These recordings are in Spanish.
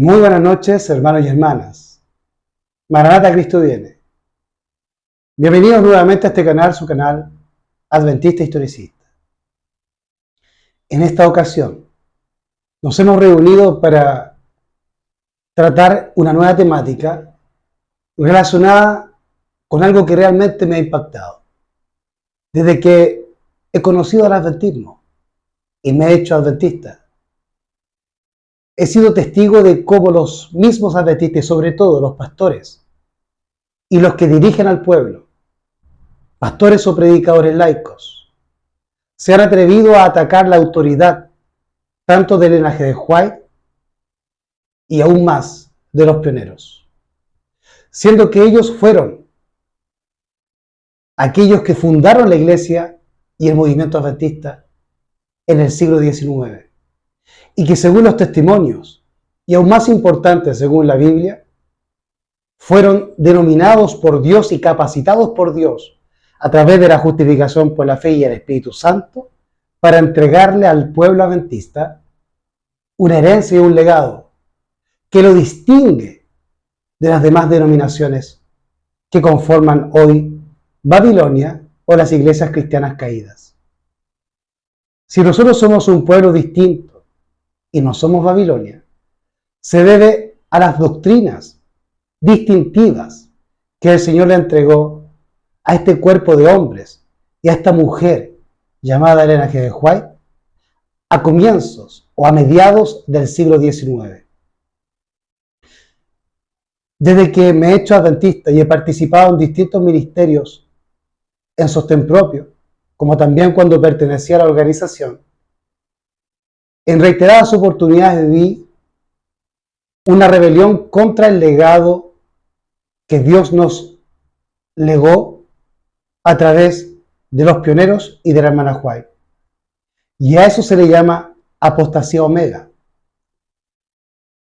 Muy buenas noches, hermanos y hermanas. Maranata, Cristo viene. Bienvenidos nuevamente a este canal, su canal Adventista Historicista. En esta ocasión nos hemos reunido para tratar una nueva temática relacionada con algo que realmente me ha impactado. Desde que he conocido al adventismo y me he hecho adventista, he sido testigo de cómo los mismos adventistas, sobre todo los pastores y los que dirigen al pueblo, pastores o predicadores laicos, se han atrevido a atacar la autoridad tanto del linaje de White y aún más de los pioneros, siendo que ellos fueron aquellos que fundaron la iglesia y el movimiento adventista en el siglo XIX, y que según los testimonios, y aún más importante según la Biblia, fueron denominados por Dios y capacitados por Dios a través de la justificación por la fe y el Espíritu Santo para entregarle al pueblo adventista una herencia y un legado que lo distingue de las demás denominaciones que conforman hoy Babilonia o las iglesias cristianas caídas. Si nosotros somos un pueblo distinto y no somos Babilonia, se debe a las doctrinas distintivas que el Señor le entregó a este cuerpo de hombres y a esta mujer llamada el linaje de White a comienzos o a mediados del siglo XIX. Desde que me he hecho adventista y he participado en distintos ministerios en sostén propio, como también cuando pertenecía a la organización, en reiteradas oportunidades vi una rebelión contra el legado que Dios nos legó a través de los pioneros y de la hermana White. Y a eso se le llama apostasía omega.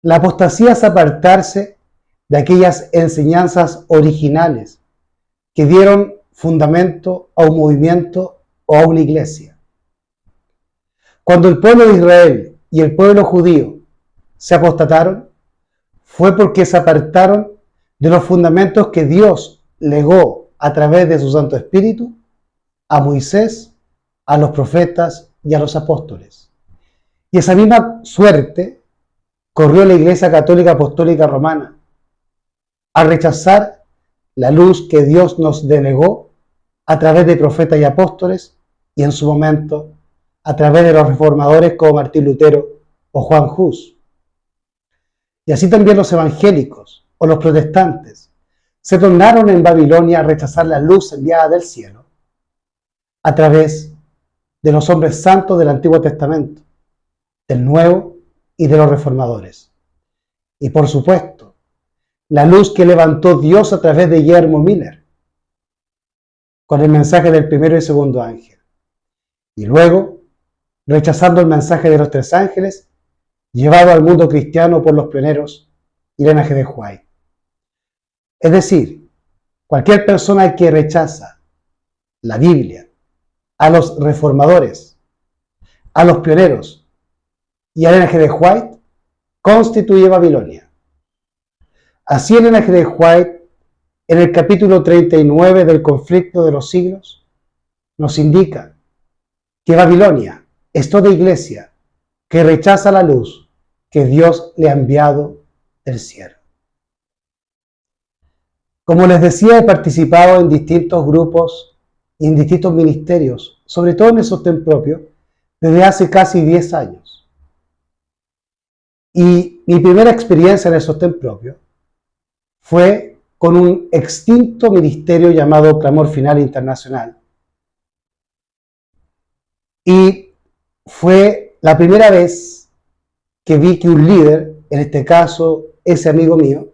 La apostasía es apartarse de aquellas enseñanzas originales que dieron fundamento a un movimiento o a una iglesia. Cuando el pueblo de Israel y el pueblo judío se apostataron, fue porque se apartaron de los fundamentos que Dios legó a través de su Santo Espíritu a Moisés, a los profetas y a los apóstoles. Y esa misma suerte corrió la Iglesia Católica Apostólica Romana al rechazar la luz que Dios nos delegó a través de profetas y apóstoles, y en su momento a través de los reformadores como Martín Lutero o Juan Hus. Y así también los evangélicos o los protestantes se tornaron en Babilonia a rechazar la luz enviada del cielo a través de los hombres santos del Antiguo Testamento, del Nuevo y de los reformadores. Y por supuesto, la luz que levantó Dios a través de Guillermo Miller, con el mensaje del primero y segundo ángel. Y luego, rechazando el mensaje de los tres ángeles, llevado al mundo cristiano por los pioneros y el linaje de White. Es decir, cualquier persona que rechaza la Biblia, a los reformadores, a los pioneros y al linaje de White, constituye Babilonia. Así el linaje de White, en el capítulo 39 del Conflicto de los Siglos, nos indica que Babilonia es toda iglesia que rechaza la luz que Dios le ha enviado del cielo. Como les decía, he participado en distintos grupos y en distintos ministerios, sobre todo en el sostén propio, desde hace casi 10 años. Y mi primera experiencia en el sostén propio fue con un extinto ministerio llamado Clamor Final Internacional. Y fue la primera vez que vi que un líder, en este caso ese amigo mío,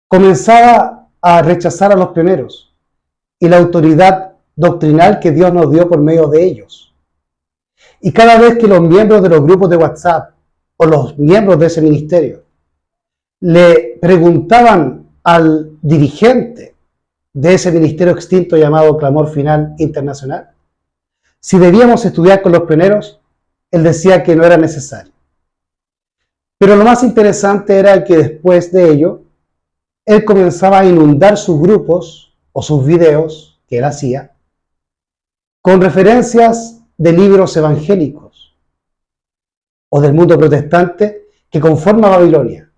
comenzaba a rechazar a los pioneros y la autoridad doctrinal que Dios nos dio por medio de ellos. Y cada vez que los miembros de los grupos de WhatsApp o los miembros de ese ministerio le preguntaban al dirigente de ese ministerio extinto llamado Clamor Final Internacional si debíamos estudiar con los pioneros, él decía que no era necesario. Pero lo más interesante era que después de ello, él comenzaba a inundar sus grupos o sus videos que él hacía con referencias de libros evangélicos o del mundo protestante que conforma Babilonia.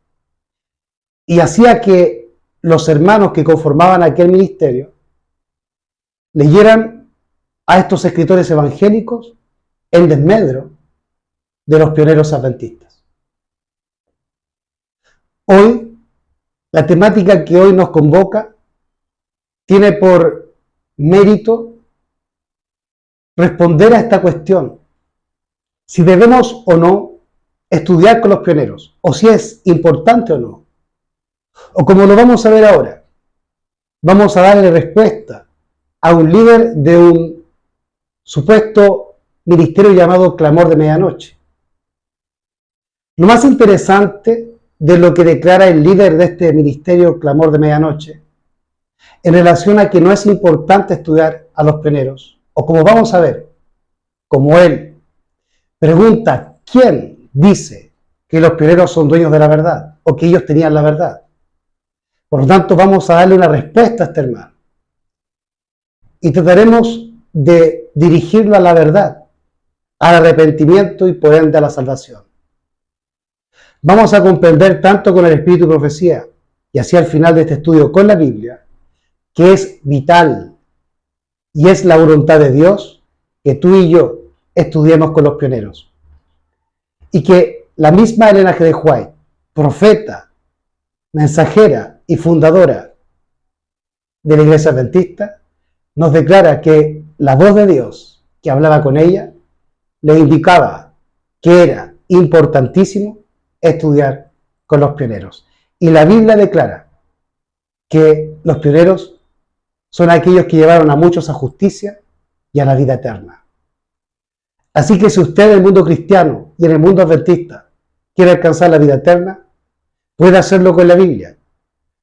Y hacía que los hermanos que conformaban aquel ministerio leyeran a estos escritores evangélicos en desmedro de los pioneros adventistas. Hoy, la temática que hoy nos convoca tiene por mérito responder a esta cuestión: si debemos o no estudiar con los pioneros, o si es importante o no. O como lo vamos a ver ahora, vamos a darle respuesta a un líder de un supuesto ministerio llamado Clamor de Medianoche. Lo más interesante de lo que declara el líder de este ministerio Clamor de Medianoche, en relación a que no es importante estudiar a los pioneros, o como vamos a ver, como él pregunta quién dice que los pioneros son dueños de la verdad, o que ellos tenían la verdad. Por lo tanto, vamos a darle una respuesta a este hermano. Y trataremos de dirigirlo a la verdad, al arrepentimiento y por ende a la salvación. Vamos a comprender tanto con el Espíritu y Profecía, y así al final de este estudio con la Biblia, que es vital y es la voluntad de Dios que tú y yo estudiemos con los pioneros. Y que la misma Elena G. de White, profeta, mensajera y fundadora de la Iglesia Adventista, nos declara que la voz de Dios que hablaba con ella le indicaba que era importantísimo estudiar con los pioneros. Y la Biblia declara que los pioneros son aquellos que llevaron a muchos a justicia y a la vida eterna. Así que si usted en el mundo cristiano y en el mundo adventista quiere alcanzar la vida eterna, puede hacerlo con la Biblia,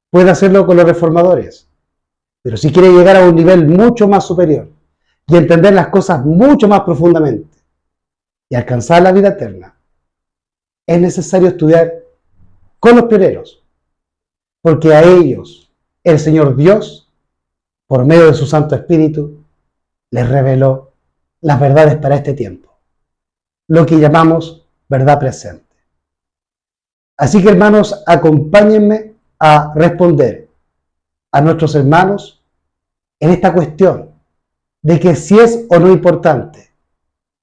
puede hacerlo con los reformadores. Pero si quiere llegar a un nivel mucho más superior y entender las cosas mucho más profundamente y alcanzar la vida eterna, es necesario estudiar con los pioneros, porque a ellos el Señor Dios, por medio de su Santo Espíritu, les reveló las verdades para este tiempo, lo que llamamos verdad presente. Así que, hermanos, acompáñenme a responder a nuestros hermanos en esta cuestión de que si es o no importante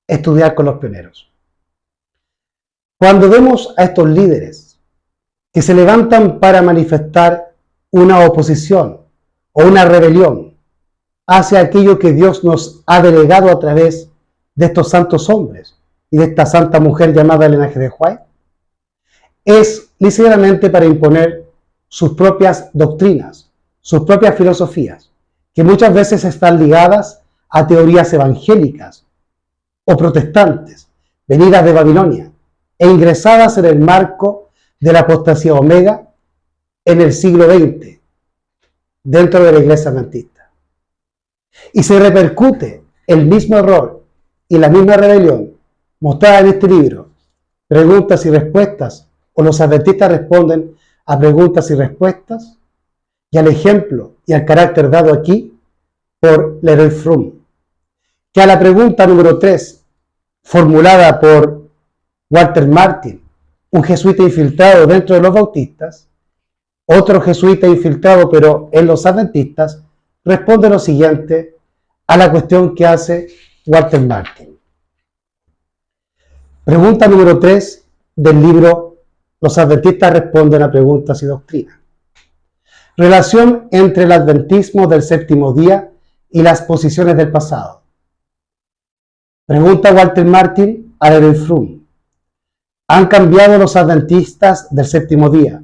estudiar con los pioneros. Cuando vemos a estos líderes que se levantan para manifestar una oposición o una rebelión hacia aquello que Dios nos ha delegado a través de estos santos hombres y de esta santa mujer llamada Elena G. de White, es ligeramente para imponer sus propias doctrinas, sus propias filosofías, que muchas veces están ligadas a teorías evangélicas o protestantes, venidas de Babilonia e ingresadas en el marco de la apostasía omega en el siglo XX, dentro de la Iglesia Adventista. Y se repercute el mismo error y la misma rebelión mostrada en este libro, Preguntas y Respuestas, o los adventistas responden a preguntas y respuestas, y al ejemplo y al carácter dado aquí por Leroy Fromm, que a la pregunta número 3, formulada por Walter Martin, un jesuita infiltrado dentro de los bautistas, otro jesuita infiltrado pero en los adventistas, responde lo siguiente a la cuestión que hace Walter Martin. Pregunta número 3 del libro Los adventistas responden a preguntas y doctrinas. Relación entre el adventismo del séptimo día y las posiciones del pasado. Pregunta Walter Martin a Leroy Fromm. ¿Han cambiado los adventistas del séptimo día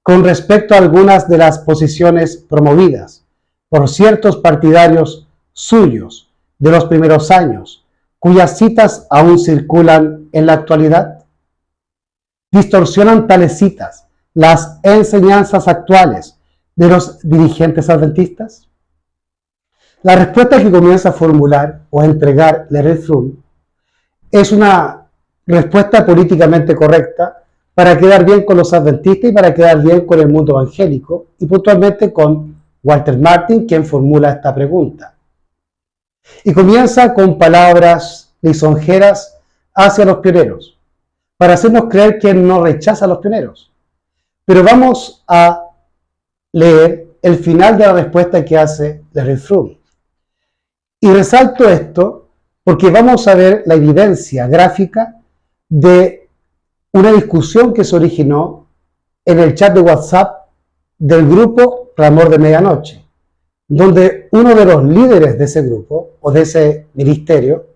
con respecto a algunas de las posiciones promovidas por ciertos partidarios suyos de los primeros años, cuyas citas aún circulan en la actualidad? ¿Distorsionan tales citas las enseñanzas actuales de los dirigentes adventistas? La respuesta que comienza a formular o a entregar Leroy Fromm es una respuesta políticamente correcta para quedar bien con los adventistas y para quedar bien con el mundo evangélico, y puntualmente con Walter Martin, quien formula esta pregunta. Y comienza con palabras lisonjeras hacia los pioneros, para hacernos creer que él no rechaza a los pioneros. Pero vamos a leer el final de la respuesta que hace Larry Froom. Y resalto esto porque vamos a ver la evidencia gráfica de una discusión que se originó en el chat de WhatsApp del grupo Clamor de Medianoche, donde uno de los líderes de ese grupo o de ese ministerio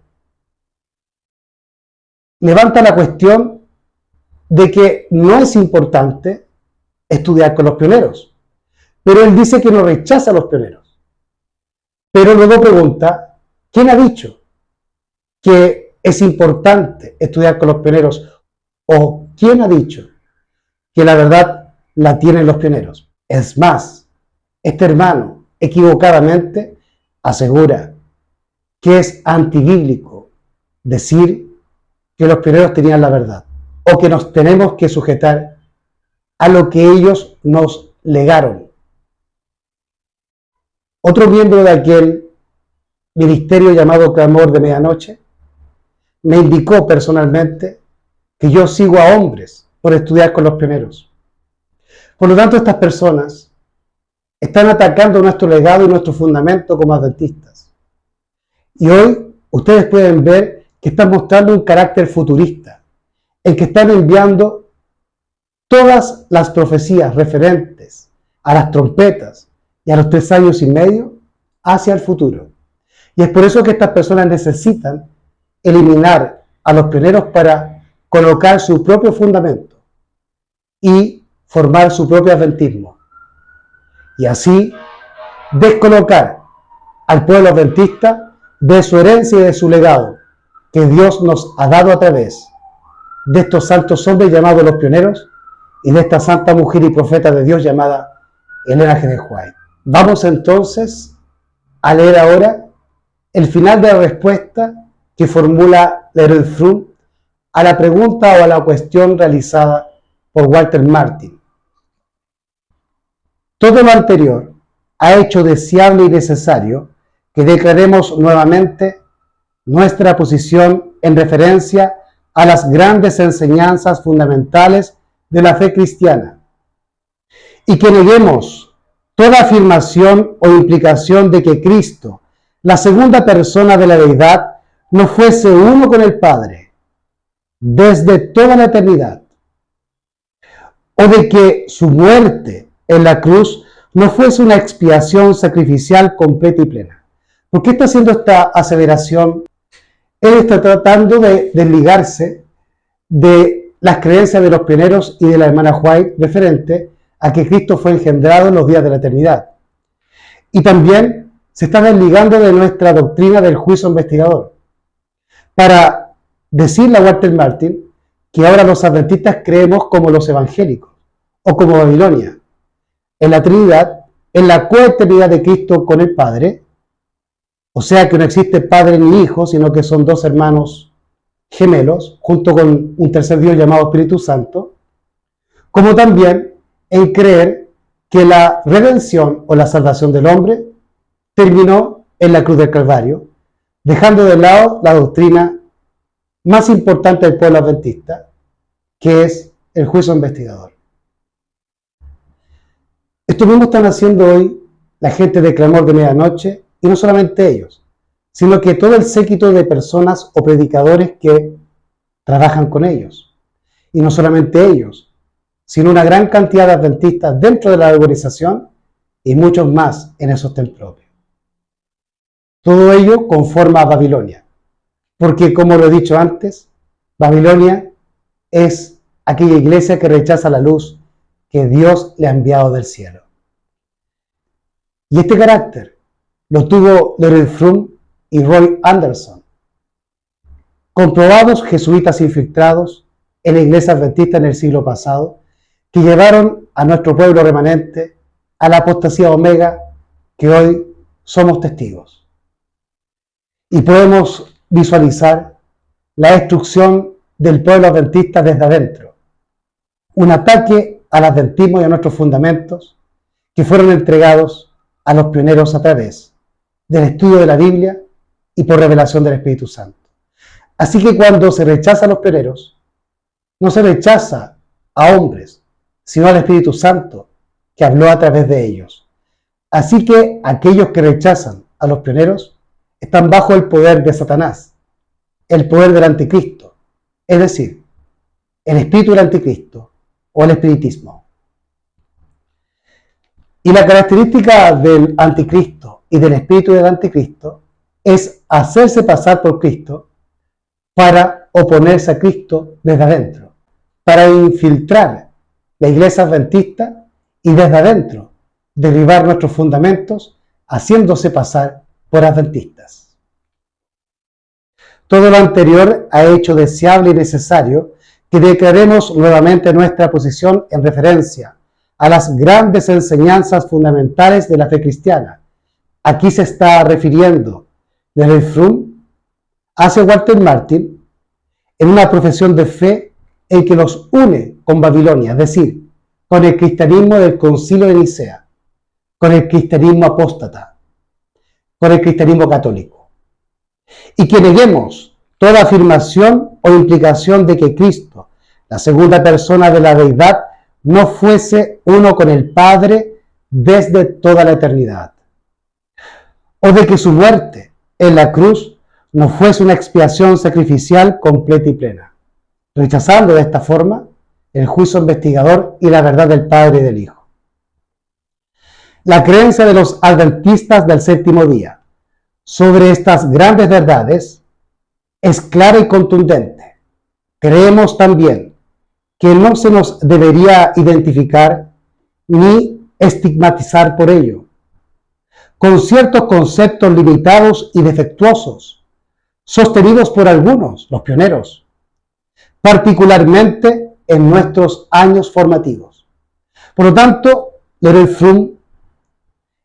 levanta la cuestión de que no es importante estudiar con los pioneros, pero él dice que no rechaza a los pioneros. Pero luego pregunta, ¿quién ha dicho que es importante estudiar con los pioneros? ¿O quién ha dicho que la verdad la tienen los pioneros? Es más, este hermano equivocadamente asegura que es antibíblico decir que los pioneros tenían la verdad o que nos tenemos que sujetar a lo que ellos nos legaron. Otro miembro de aquel ministerio llamado Clamor de Medianoche me indicó personalmente que yo sigo a hombres por estudiar con los pioneros. Por lo tanto, estas personas están atacando nuestro legado y nuestro fundamento como adventistas. Y hoy ustedes pueden ver que están mostrando un carácter futurista, en que están enviando todas las profecías referentes a las trompetas y a los 3 años y medio hacia el futuro. Y es por eso que estas personas necesitan eliminar a los pioneros para colocar su propio fundamento y formar su propio adventismo. Y así descolocar al pueblo adventista de su herencia y de su legado que Dios nos ha dado a través de estos santos hombres llamados los pioneros y de esta santa mujer y profeta de Dios llamada Elena G. de White. Vamos entonces a leer ahora el final de la respuesta que formula Larry Froom a la pregunta o a la cuestión realizada por Walter Martin. Todo lo anterior ha hecho deseable y necesario que declaremos nuevamente nuestra posición en referencia a las grandes enseñanzas fundamentales de la fe cristiana y que neguemos toda afirmación o implicación de que Cristo, la segunda persona de la deidad, no fuese uno con el Padre desde toda la eternidad, o de que su muerte en la cruz no fuese una expiación sacrificial completa y plena. ¿Por qué está haciendo esta aseveración? Él está tratando de desligarse de las creencias de los pioneros y de la hermana White referente a que Cristo fue engendrado en los días de la eternidad. Y también se está desligando de nuestra doctrina del juicio investigador, para decirle a Walter Martin que ahora los adventistas creemos como los evangélicos, o como Babilonia, en la Trinidad, en la coeternidad de Cristo con el Padre, o sea que no existe Padre ni Hijo, sino que son dos hermanos gemelos, junto con un tercer Dios llamado Espíritu Santo, como también en creer que la redención o la salvación del hombre terminó en la cruz del Calvario, dejando de lado la doctrina más importante del pueblo adventista, que es el juicio investigador. Esto mismo están haciendo hoy la gente de Clamor de Medianoche, y no solamente ellos, sino que todo el séquito de personas o predicadores que trabajan con ellos. Y no solamente ellos, sino una gran cantidad de adventistas dentro de la organización y muchos más en esos templos. Todo ello conforma a Babilonia, porque como lo he dicho antes, Babilonia es aquella iglesia que rechaza la luz que Dios le ha enviado del cielo. Y este carácter lo tuvo Larry Froom y Roy Anderson, comprobados jesuitas infiltrados en la iglesia adventista en el siglo pasado, que llevaron a nuestro pueblo remanente a la apostasía omega que hoy somos testigos. Y podemos visualizar la destrucción del pueblo adventista desde adentro, un ataque al adventismo y a nuestros fundamentos que fueron entregados a los pioneros a través del estudio de la Biblia y por revelación del Espíritu Santo. Así que cuando se rechaza a los pioneros, no se rechaza a hombres, sino al Espíritu Santo que habló a través de ellos. Así que aquellos que rechazan a los pioneros están bajo el poder de Satanás, el poder del anticristo, es decir, el espíritu del anticristo o el espiritismo. Y la característica del anticristo y del espíritu del anticristo es hacerse pasar por Cristo para oponerse a Cristo desde adentro, para infiltrar la iglesia adventista y desde adentro derribar nuestros fundamentos haciéndose pasar por adventistas. Todo lo anterior ha hecho deseable y necesario que declaremos nuevamente nuestra posición en referencia a las grandes enseñanzas fundamentales de la fe cristiana. Aquí se está refiriendo Leonard Frum hacia Walter Martin en una profesión de fe en que los une con Babilonia, es decir, con el cristianismo del Concilio de Nicea, con el cristianismo apóstata, con el cristianismo católico. Y que neguemos toda afirmación o implicación de que Cristo, la segunda persona de la deidad, no fuese uno con el Padre desde toda la eternidad, o de que su muerte en la cruz no fuese una expiación sacrificial completa y plena, rechazando de esta forma el juicio investigador y la verdad del Padre y del Hijo. La creencia de los adventistas del séptimo día sobre estas grandes verdades es clara y contundente. Creemos también que no se nos debería identificar ni estigmatizar por ello, con ciertos conceptos limitados y defectuosos, sostenidos por algunos, los pioneros, particularmente en nuestros años formativos. Por lo tanto, Leonard Frum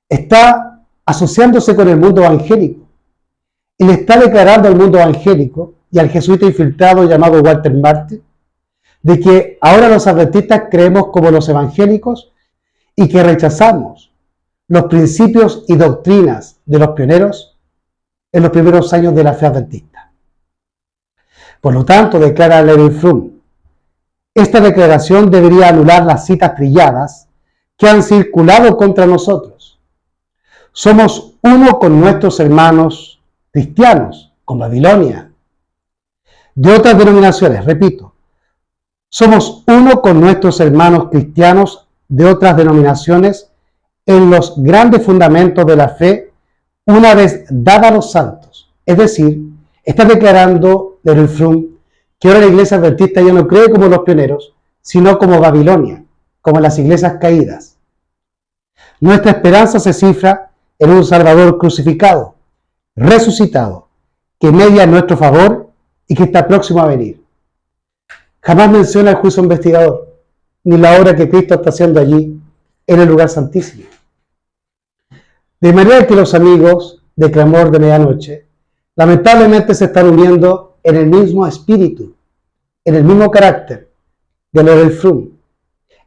está asociándose con el mundo evangélico y le está declarando al mundo evangélico y al jesuita infiltrado llamado Walter Martin de que ahora los adventistas creemos como los evangélicos y que rechazamos los principios y doctrinas de los pioneros en los primeros años de la fe adventista. Por lo tanto, declara Leonard Frum, esta declaración debería anular las citas trilladas que han circulado contra nosotros. Somos uno con nuestros hermanos cristianos, con Babilonia, de otras denominaciones, repito, somos uno con nuestros hermanos cristianos de otras denominaciones en los grandes fundamentos de la fe una vez dada a los santos. Es decir, está declarando Leonard Frum que ahora la iglesia adventista ya no cree como los pioneros, sino como Babilonia, como las iglesias caídas. Nuestra esperanza se cifra en un Salvador crucificado, resucitado, que media en nuestro favor y que está próximo a venir. Jamás menciona el juicio investigador, ni la obra que Cristo está haciendo allí, en el lugar santísimo. De manera que los amigos de Clamor de Medianoche lamentablemente se están uniendo en el mismo espíritu, en el mismo carácter de Leonard Frum,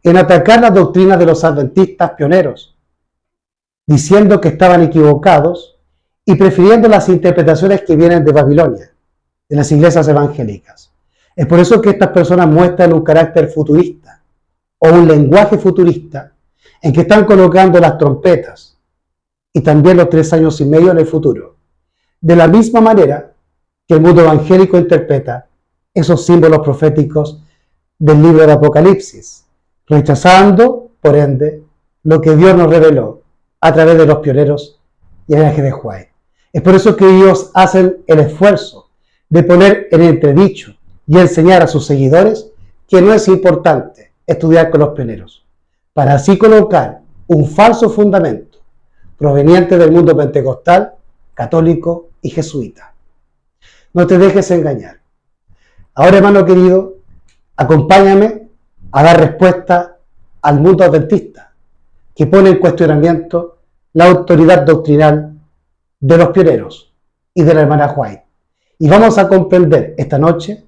en atacar las doctrinas de los adventistas pioneros, diciendo que estaban equivocados y prefiriendo las interpretaciones que vienen de Babilonia, de las iglesias evangélicas. Es por eso que estas personas muestran un carácter futurista o un lenguaje futurista en que están colocando las trompetas y también los 3 años y medio en el futuro. De la misma manera que el mundo evangélico interpreta esos símbolos proféticos del libro de Apocalipsis, rechazando, por ende, lo que Dios nos reveló a través de los pioneros y el Ángel de White. Es por eso que ellos hacen el esfuerzo de poner en entredicho y enseñar a sus seguidores que no es importante estudiar con los pioneros, para así colocar un falso fundamento proveniente del mundo pentecostal, católico y jesuita. No te dejes engañar. Ahora, hermano querido, acompáñame a dar respuesta al mundo adventista, que pone en cuestionamiento la autoridad doctrinal de los pioneros y de la hermana White. Y vamos a comprender esta noche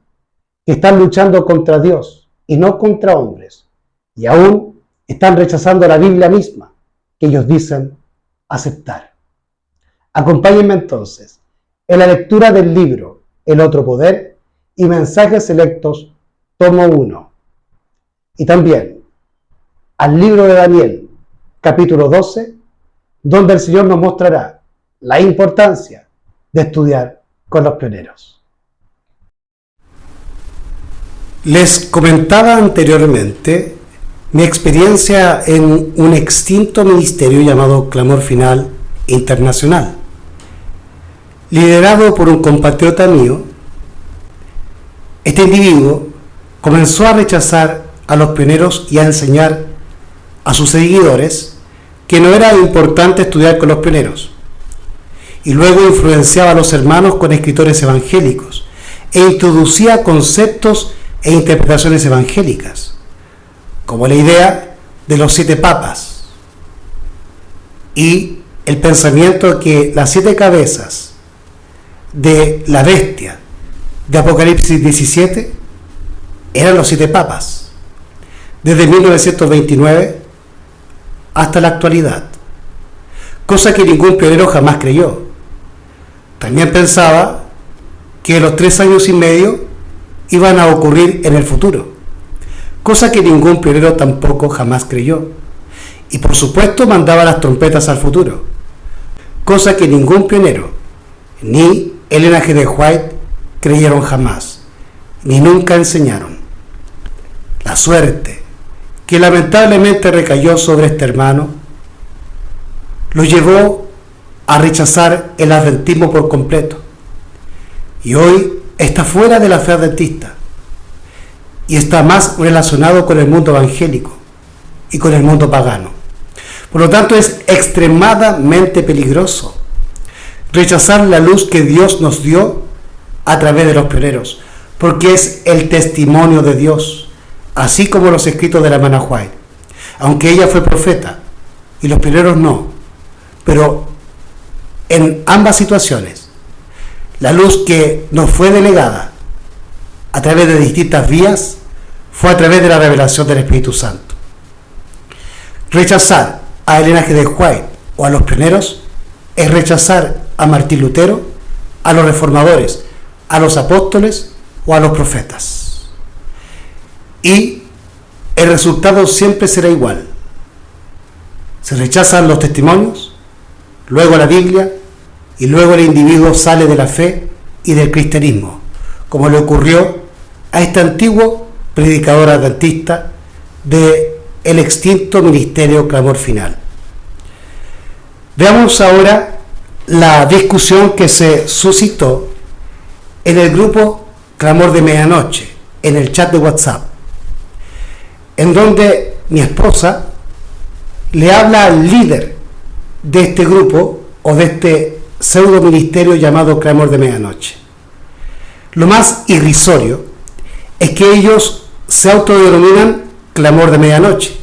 que están luchando contra Dios y no contra hombres, y aún están rechazando la Biblia misma, que ellos dicen aceptar. Acompáñenme entonces en la lectura del libro El Otro Poder y Mensajes Selectos, tomo 1, y también al libro de Daniel, capítulo 12, donde el Señor nos mostrará la importancia de estudiar con los pioneros. Les comentaba anteriormente mi experiencia en un extinto ministerio llamado Clamor Final Internacional, liderado por un compatriota mío. Este individuo comenzó a rechazar a los pioneros y a enseñar a sus seguidores que no era importante estudiar con los pioneros, y luego influenciaba a los hermanos con escritores evangélicos e introducía conceptos e interpretaciones evangélicas, como la idea de los 7 papas y el pensamiento que las 7 cabezas de la bestia de Apocalipsis 17 eran los 7 papas, desde 1929 hasta la actualidad, cosa que ningún pionero jamás creyó. También pensaba que los 3 años y medio iban a ocurrir en el futuro, cosa que ningún pionero tampoco jamás creyó. Y por supuesto mandaba las trompetas al futuro, cosa que ningún pionero, ni Elena G. de White, creyeron jamás, ni nunca enseñaron. La suerte que lamentablemente recayó sobre este hermano lo llevó a rechazar el adventismo por completo, y hoy está fuera de la fe adventista y está más relacionado con el mundo evangélico y con el mundo pagano. Por lo tanto, es extremadamente peligroso rechazar la luz que Dios nos dio a través de los pioneros, porque es el testimonio de Dios, así como los escritos de la hermana White, aunque ella fue profeta y los pioneros no. Pero en ambas situaciones, la luz que nos fue delegada a través de distintas vías fue a través de la revelación del Espíritu Santo. Rechazar a Elena G. de White o a los pioneros es rechazar a Martín Lutero, a los reformadores, a los apóstoles o a los profetas. Y el resultado siempre será igual. Se rechazan los testimonios, luego la Biblia, y luego el individuo sale de la fe y del cristianismo, como le ocurrió a este antiguo predicador adventista del extinto ministerio Clamor Final. Veamos ahora la discusión que se suscitó en el grupo Clamor de Medianoche, en el chat de WhatsApp, en donde mi esposa le habla al líder de este grupo o de este pseudo ministerio llamado Clamor de Medianoche. Lo más irrisorio es que ellos se autodenominan Clamor de Medianoche,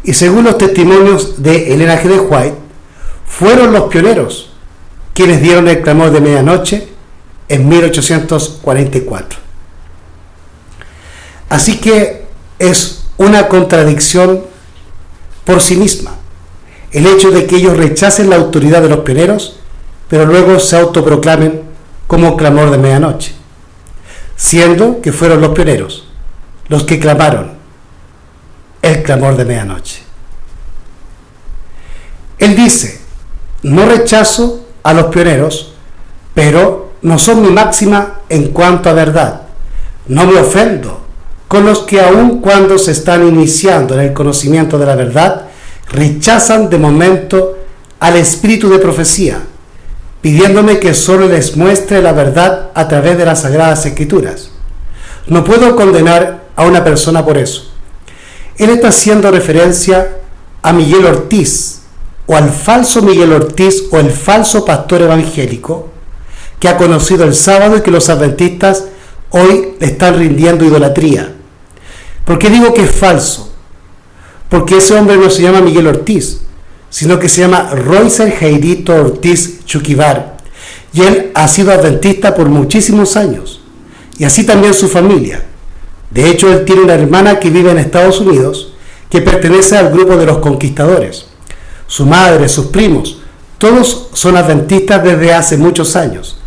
y según los testimonios de Elena G. de White, fueron los pioneros quienes dieron el Clamor de Medianoche en 1844. Así que es una contradicción por sí misma el hecho de que ellos rechacen la autoridad de los pioneros, pero luego se autoproclamen como Clamor de Medianoche, siendo que fueron los pioneros los que clamaron el Clamor de Medianoche. Él dice: no rechazo a los pioneros, pero no son mi máxima en cuanto a verdad. No me ofendo con los que aun cuando se están iniciando en el conocimiento de la verdad, rechazan de momento al espíritu de profecía, pidiéndome que solo les muestre la verdad a través de las Sagradas Escrituras. No puedo condenar a una persona por eso. Él está haciendo referencia a Miguel Ortiz, o al falso Miguel Ortiz, o el falso pastor evangélico que ha conocido el sábado y que los adventistas hoy le están rindiendo idolatría. ¿Por qué digo que es falso? Porque ese hombre no se llama Miguel Ortiz, sino que se llama Roycer Jairito Ortiz Chuquivar, y él ha sido adventista por muchísimos años, y así también su familia. De hecho, él tiene una hermana que vive en Estados Unidos que pertenece al grupo de los conquistadores. Su madre, sus primos, todos son adventistas desde hace muchos años.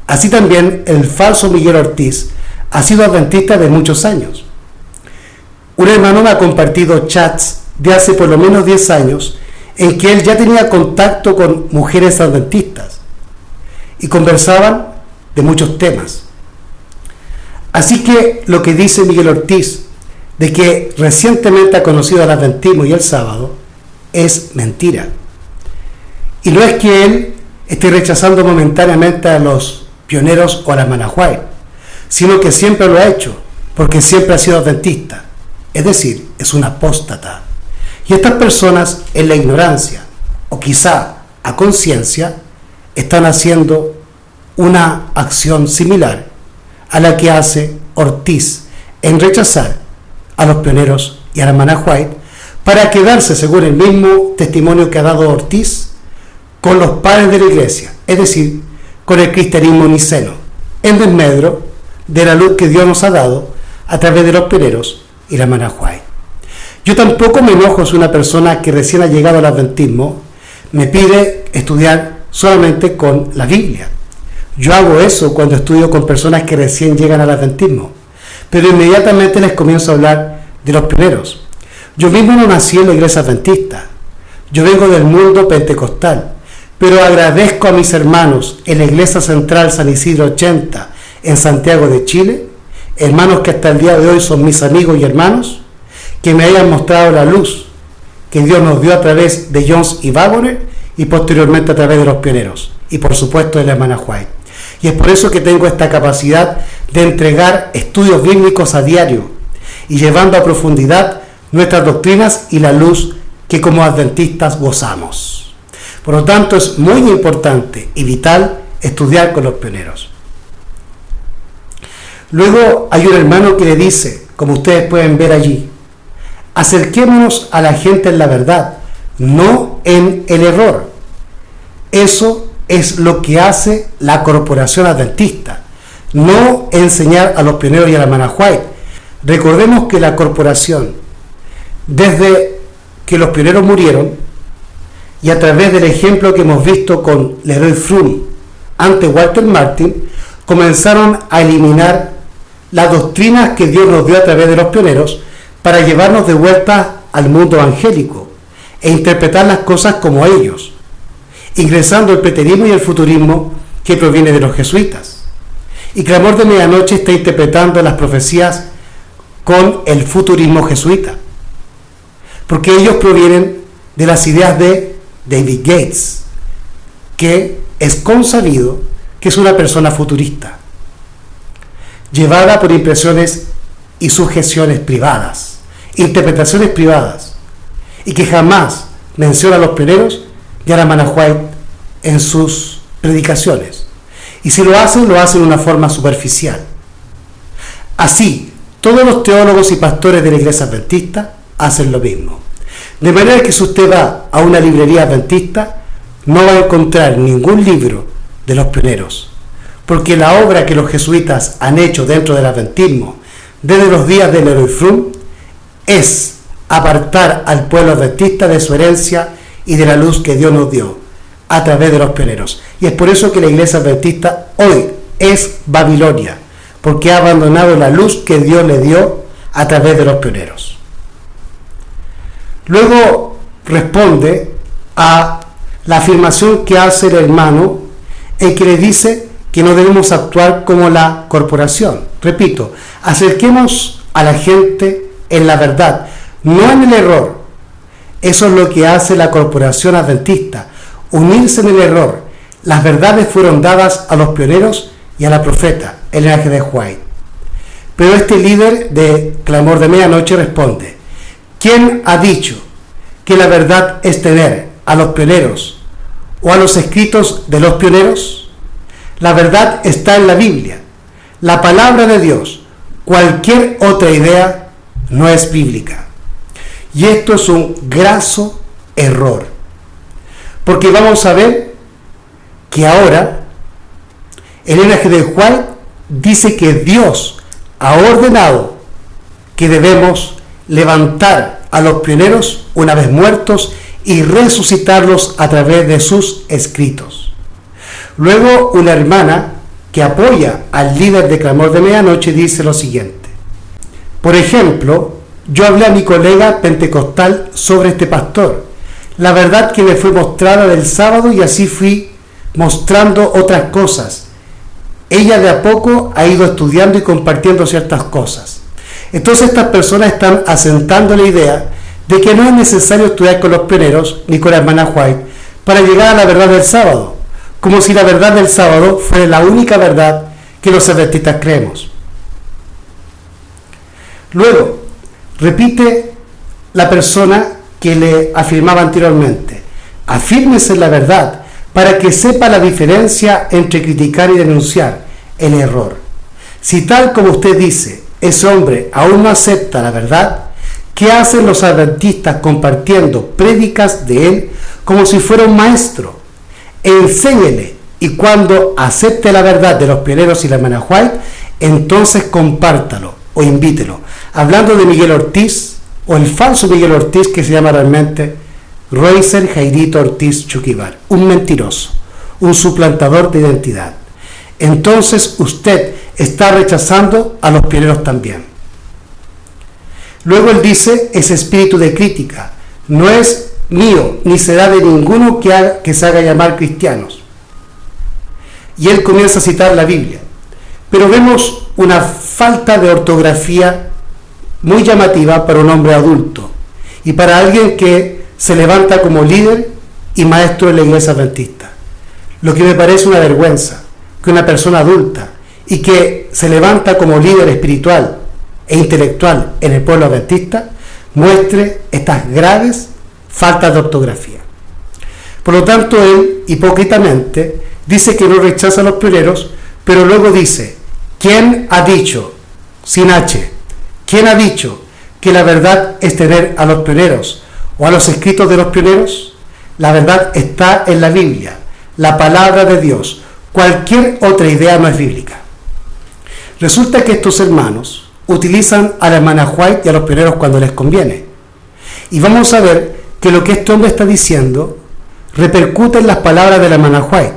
Así también el falso Miguel Ortiz ha sido adventista de muchos años. Un hermano me ha compartido chats de hace por lo menos 10 años en que él ya tenía contacto con mujeres adventistas y conversaban de muchos temas. Así que lo que dice Miguel Ortiz de que recientemente ha conocido al adventismo y el sábado es mentira. Y no es que él esté rechazando momentáneamente a los pioneros o a la hermana White, sino que siempre lo ha hecho, porque siempre ha sido adventista. Es decir, es un apóstata. Y estas personas, en la ignorancia, o quizá a conciencia, están haciendo una acción similar a la que hace Ortiz en rechazar a los pioneros y a la hermana White para quedarse, según el mismo testimonio que ha dado Ortiz, con los padres de la iglesia, es decir, con el cristianismo niceno, en desmedro de la luz que Dios nos ha dado a través de los pioneros y la hermana White. Yo tampoco me enojo si una persona que recién ha llegado al adventismo me pide estudiar solamente con la Biblia. Yo hago eso cuando estudio con personas que recién llegan al adventismo, pero inmediatamente les comienzo a hablar de los pioneros. Yo mismo no nací en la iglesia adventista, yo vengo del mundo pentecostal, pero agradezco a mis hermanos en la iglesia central San Isidro 80 en Santiago de Chile, hermanos que hasta el día de hoy son mis amigos y hermanos, que me hayan mostrado la luz que Dios nos dio a través de Jones y Waggoner y posteriormente a través de los pioneros y por supuesto de la hermana White. Y es por eso que tengo esta capacidad de entregar estudios bíblicos a diario y llevando a profundidad nuestras doctrinas y la luz que como adventistas gozamos. Por lo tanto, es muy importante y vital estudiar con los pioneros. Luego hay un hermano que le dice, como ustedes pueden ver allí, acerquémonos a la gente en la verdad, no en el error. Eso es lo que hace la corporación adventista, no enseñar a los pioneros y a la hermana White. Recordemos que la corporación, desde que los pioneros murieron, y a través del ejemplo que hemos visto con Leroy Froome ante Walter Martin, comenzaron a eliminar las doctrinas que Dios nos dio a través de los pioneros para llevarnos de vuelta al mundo evangélico e interpretar las cosas como ellos, ingresando el preterismo y el futurismo que proviene de los jesuitas. Y Clamor de Medianoche está interpretando las profecías con el futurismo jesuita, porque ellos provienen de las ideas de David Gates, que es consabido que es una persona futurista, llevada por impresiones y sugestiones privadas, interpretaciones privadas, y que jamás menciona a los pioneros y a la hermana White en sus predicaciones. Y si lo hacen de una forma superficial. Así, todos los teólogos y pastores de la iglesia adventista hacen lo mismo. De manera que si usted va a una librería adventista, no va a encontrar ningún libro de los pioneros, porque la obra que los jesuitas han hecho dentro del adventismo desde los días de Leroy Froome es apartar al pueblo adventista de su herencia y de la luz que Dios nos dio a través de los pioneros. Y es por eso que la iglesia adventista hoy es Babilonia, porque ha abandonado la luz que Dios le dio a través de los pioneros. Luego responde a la afirmación que hace el hermano en que le dice que no debemos actuar como la corporación. Repito, acerquemos a la gente en la verdad, no en el error. Eso es lo que hace la corporación adventista, unirse en el error. Las verdades fueron dadas a los pioneros y a la profeta, Ellen G. White. Pero este líder de Clamor de Medianoche responde: ¿quién ha dicho que la verdad es tener a los pioneros o a los escritos de los pioneros? La verdad está en la Biblia, la palabra de Dios. Cualquier otra idea no es bíblica. Y esto es un graso error, porque vamos a ver que ahora Ellen G. White dice que Dios ha ordenado que debemos levantar a los pioneros una vez muertos y resucitarlos a través de sus escritos. Luego, una hermana que apoya al líder de Clamor de Medianoche dice lo siguiente: por ejemplo, yo hablé a mi colega pentecostal sobre este pastor, la verdad que me fue mostrada del sábado, y así fui mostrando otras cosas. Ella de a poco ha ido estudiando y compartiendo ciertas cosas. Entonces estas personas están asentando la idea de que no es necesario estudiar con los pioneros ni con la hermana White para llegar a la verdad del sábado, como si la verdad del sábado fuera la única verdad que los adventistas creemos. Luego, repite la persona que le afirmaba anteriormente: afírmese en la verdad para que sepa la diferencia entre criticar y denunciar el error. Si tal como usted dice, ese hombre aún no acepta la verdad, ¿qué hacen los adventistas compartiendo prédicas de él como si fuera un maestro? Enséñele, y cuando acepte la verdad de los pioneros y la hermana White, entonces compártalo o invítelo. Hablando de Miguel Ortiz, o el falso Miguel Ortiz, que se llama realmente Roiser Jairito Ortiz Chuquivar, un mentiroso, un suplantador de identidad. Entonces usted está rechazando a los pioneros también. Luego él dice: ese espíritu de crítica no es mío, ni será de ninguno que se haga llamar cristianos. Y él comienza a citar la Biblia. Pero vemos una falta de ortografía muy llamativa para un hombre adulto y para alguien que se levanta como líder y maestro de la iglesia adventista. Lo que me parece una vergüenza, que una persona adulta y que se levanta como líder espiritual e intelectual en el pueblo adventista muestre estas graves faltas de ortografía. Por lo tanto, él hipócritamente dice que no rechaza a los pioneros, pero luego dice: ¿quién ha dicho, sin H, quién ha dicho que la verdad es tener a los pioneros o a los escritos de los pioneros? La verdad está en la Biblia, la palabra de Dios. Cualquier otra idea no es bíblica. Resulta que estos hermanos utilizan a la hermana White y a los pioneros cuando les conviene. Y vamos a ver que lo que este hombre está diciendo repercute en las palabras de la hermana White.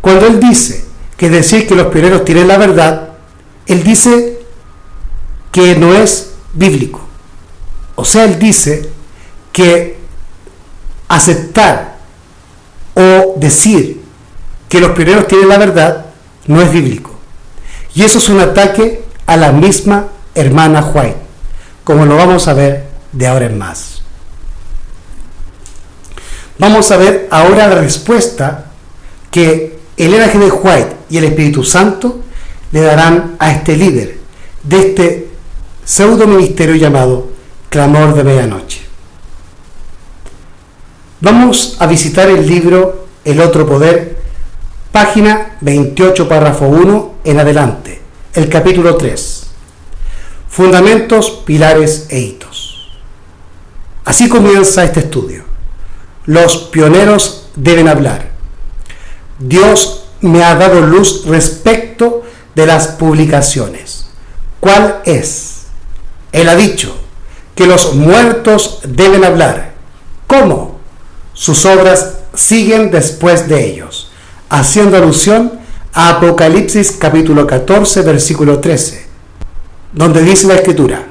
Cuando él dice que decir que los pioneros tienen la verdad, él dice que no es bíblico. O sea, él dice que aceptar o decir que los pioneros tienen la verdad no es bíblico. Y eso es un ataque a la misma hermana White, como lo vamos a ver de ahora en más. Vamos a ver ahora la respuesta que Elena G. White y el Espíritu Santo le darán a este líder de este pseudo ministerio llamado Clamor de Medianoche. Vamos a visitar el libro El Otro Poder, página 28, párrafo 1 en adelante, el capítulo 3. Fundamentos, pilares e hitos. Así comienza este estudio. Los pioneros deben hablar. Dios me ha dado luz respecto de las publicaciones. ¿Cuál es? Él ha dicho que los muertos deben hablar. ¿Cómo? Sus obras siguen después de ellos, haciendo alusión a Apocalipsis capítulo 14, versículo 13, donde dice la Escritura: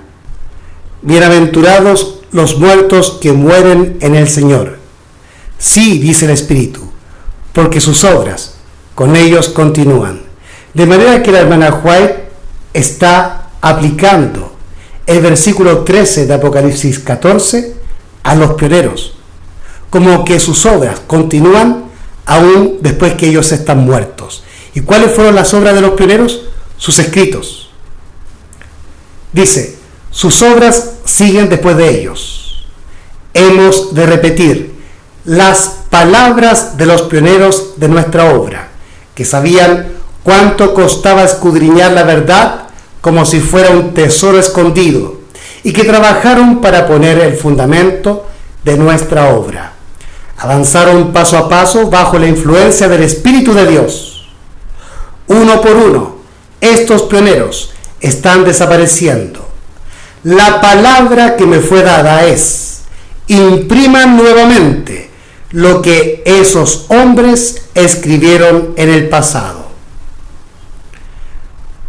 bienaventurados los muertos que mueren en el Señor. Sí, dice el Espíritu, porque sus obras con ellos continúan. De manera que la hermana White está aplicando el versículo 13 de Apocalipsis 14 a los pioneros, como que sus obras continúan aún después que ellos están muertos. ¿Y cuáles fueron las obras de los pioneros? Sus escritos. Dice: sus obras siguen después de ellos. Hemos de repetir las palabras de los pioneros de nuestra obra, que sabían cuánto costaba escudriñar la verdad como si fuera un tesoro escondido, y que trabajaron para poner el fundamento de nuestra obra. Avanzaron paso a paso bajo la influencia del Espíritu de Dios. Uno por uno, estos pioneros están desapareciendo. la palabra que me fue dada es: impriman nuevamente lo que esos hombres escribieron en el pasado.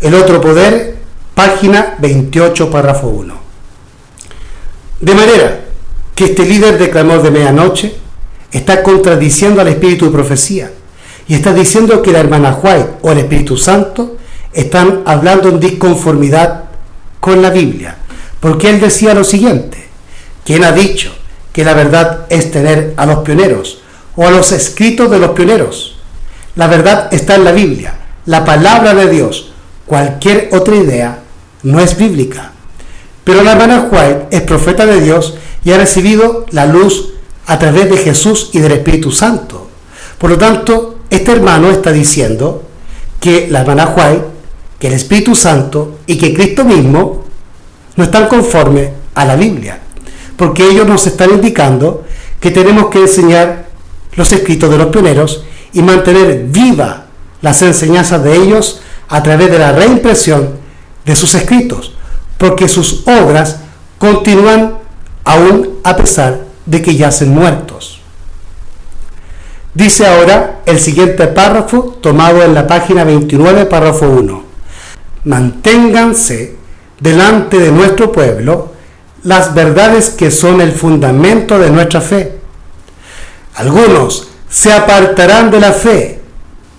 El otro poder, página 28, párrafo 1. De manera que este líder de Clamor de Medianoche está contradiciendo al espíritu de profecía y está diciendo que la hermana White o el Espíritu Santo están hablando en disconformidad con la Biblia, porque él decía lo siguiente: ¿quién ha dicho que la verdad es tener a los pioneros o a los escritos de los pioneros? La verdad está en la Biblia, la palabra de Dios. Cualquier otra idea no es bíblica. Pero la hermana White es profeta de Dios y ha recibido la luz a través de Jesús y del Espíritu Santo. Por lo tanto, este hermano está diciendo que la hermana White, que el Espíritu Santo y que Cristo mismo no están conformes a la Biblia, porque ellos nos están indicando que tenemos que enseñar los escritos de los pioneros y mantener viva las enseñanzas de ellos a través de la reimpresión de sus escritos, porque sus obras continúan aún a pesar de que yacen muertos. Dice ahora el siguiente párrafo tomado en la página 29, párrafo 1. Manténganse delante de nuestro pueblo las verdades que son el fundamento de nuestra fe. Algunos se apartarán de la fe,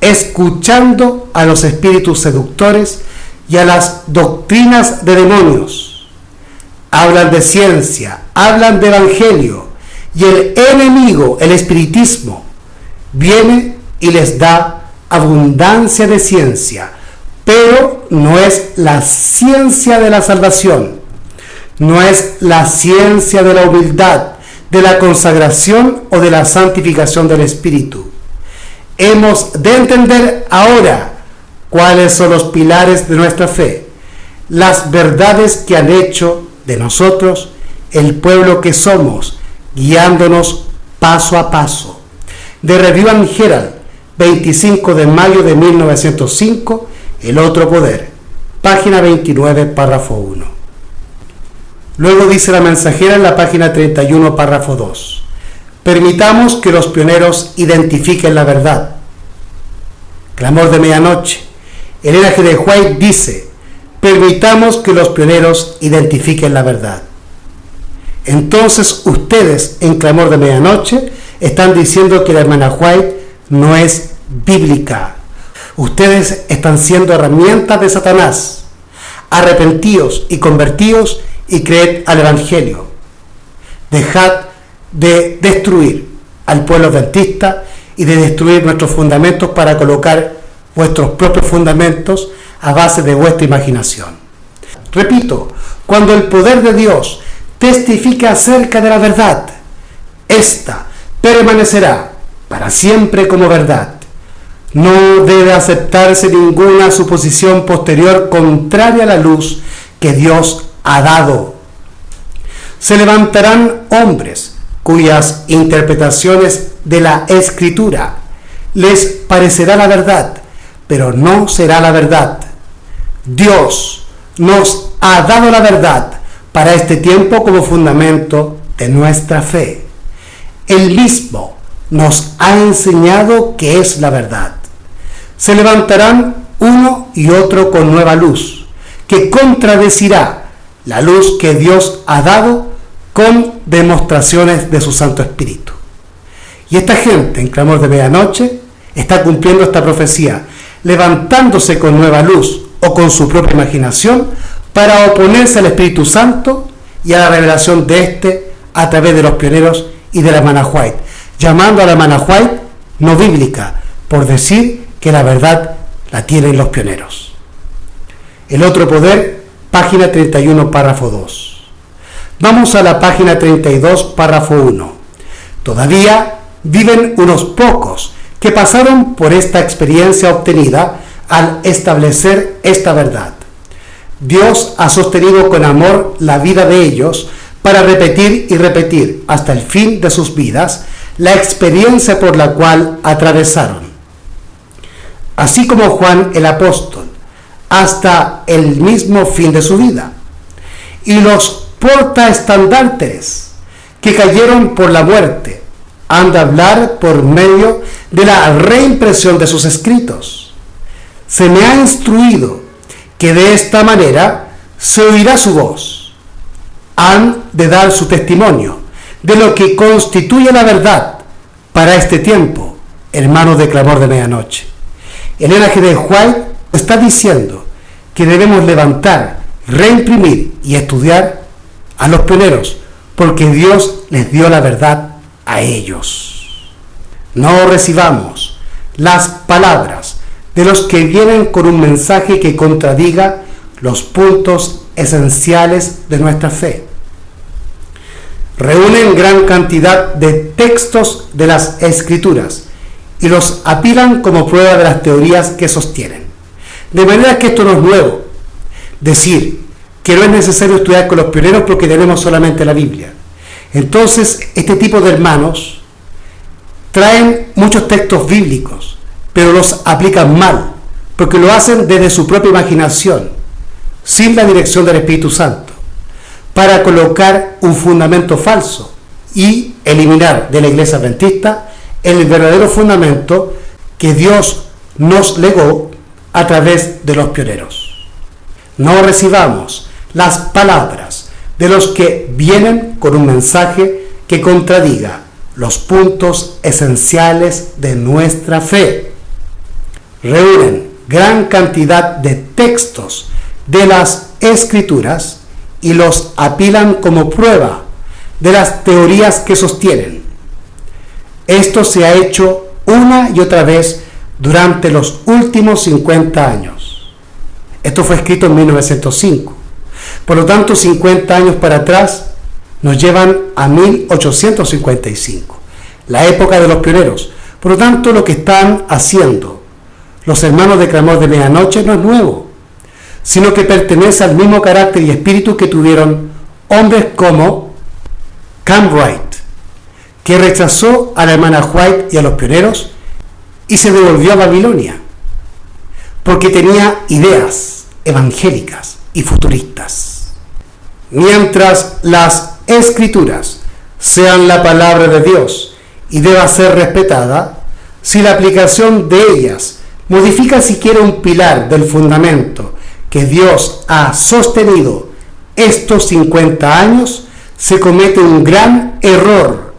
escuchando a los espíritus seductores y a las doctrinas de demonios. Hablan de ciencia, hablan de evangelio, y el enemigo, el espiritismo, viene y les da abundancia de ciencia, pero no es la ciencia de la salvación, no es la ciencia de la humildad, de la consagración o de la santificación del espíritu. Hemos de entender ahora cuáles son los pilares de nuestra fe, las verdades que han hecho de nosotros el pueblo que somos, guiándonos paso a paso. De Review and Herald, 25 de mayo de 1905, El otro poder, página 29, párrafo 1. Luego dice la mensajera en la página 31, párrafo 2. Permitamos que los pioneros identifiquen la verdad. Clamor de Medianoche. Elena G. de White dice: permitamos que los pioneros identifiquen la verdad. Entonces ustedes en Clamor de Medianoche están diciendo que la hermana White no es bíblica. Ustedes están siendo herramientas de Satanás. Arrepentíos y convertíos y creed al Evangelio. Dejad de destruir al pueblo adventista y de destruir nuestros fundamentos para colocar vuestros propios fundamentos a base de vuestra imaginación. Repito, cuando el poder de Dios testifica acerca de la verdad, esta permanecerá para siempre como verdad. No debe aceptarse ninguna suposición posterior contraria a la luz que Dios ha dado. Se levantarán hombres cuyas interpretaciones de la Escritura les parecerá la verdad, pero no será la verdad. Dios nos ha dado la verdad para este tiempo como fundamento de nuestra fe. Él mismo nos ha enseñado qué es la verdad. Se levantarán uno y otro con nueva luz, que contradecirá la luz que Dios ha dado con demostraciones de su Santo Espíritu. Y esta gente en Clamor de Medianoche está cumpliendo esta profecía, levantándose con nueva luz o con su propia imaginación para oponerse al Espíritu Santo y a la revelación de éste a través de los pioneros y de la hermana White, llamando a la hermana White no bíblica, por decir que la verdad la tienen los pioneros. El otro poder, página 31, párrafo 2. Vamos a la página 32, párrafo 1. Todavía viven unos pocos que pasaron por esta experiencia obtenida al establecer esta verdad. Dios ha sostenido con amor la vida de ellos para repetir y repetir hasta el fin de sus vidas la experiencia por la cual atravesaron. Así como Juan el apóstol, hasta el mismo fin de su vida. y los portaestandartes que cayeron por la muerte han de hablar por medio de la reimpresión de sus escritos. Se me ha instruido que de esta manera se oirá su voz. Han de dar su testimonio de lo que constituye la verdad para este tiempo, hermanos de Clamor de Medianoche. Elena G. de White está diciendo que debemos levantar, reimprimir y estudiar a los pioneros, porque Dios les dio la verdad a ellos. No recibamos las palabras de los que vienen con un mensaje que contradiga los puntos esenciales de nuestra fe. Reúnen gran cantidad de textos de las Escrituras y los apilan como prueba de las teorías que sostienen. De manera que esto no es nuevo. Decir que no es necesario estudiar con los pioneros porque tenemos solamente la Biblia. Entonces, este tipo de hermanos traen muchos textos bíblicos, pero los aplican mal, porque lo hacen desde su propia imaginación, sin la dirección del Espíritu Santo, para colocar un fundamento falso y eliminar de la Iglesia Adventista el verdadero fundamento que Dios nos legó a través de los pioneros. No recibamos las palabras de los que vienen con un mensaje que contradiga los puntos esenciales de nuestra fe. Reúnen gran cantidad de textos de las Escrituras y los apilan como prueba de las teorías que sostienen. Esto se ha hecho una y otra vez durante los últimos 50 años. Esto fue escrito en 1905. Por lo tanto, 50 años para atrás nos llevan a 1855, la época de los pioneros. Por lo tanto, lo que están haciendo los hermanos de Clamor de Medianoche no es nuevo, sino que pertenece al mismo carácter y espíritu que tuvieron hombres como Cambright, que rechazó a la hermana White y a los pioneros y se devolvió a Babilonia, porque tenía ideas evangélicas y futuristas. Mientras las Escrituras sean la palabra de Dios y deba ser respetada, si la aplicación de ellas modifica siquiera un pilar del fundamento que Dios ha sostenido estos 50 años, se comete un gran error.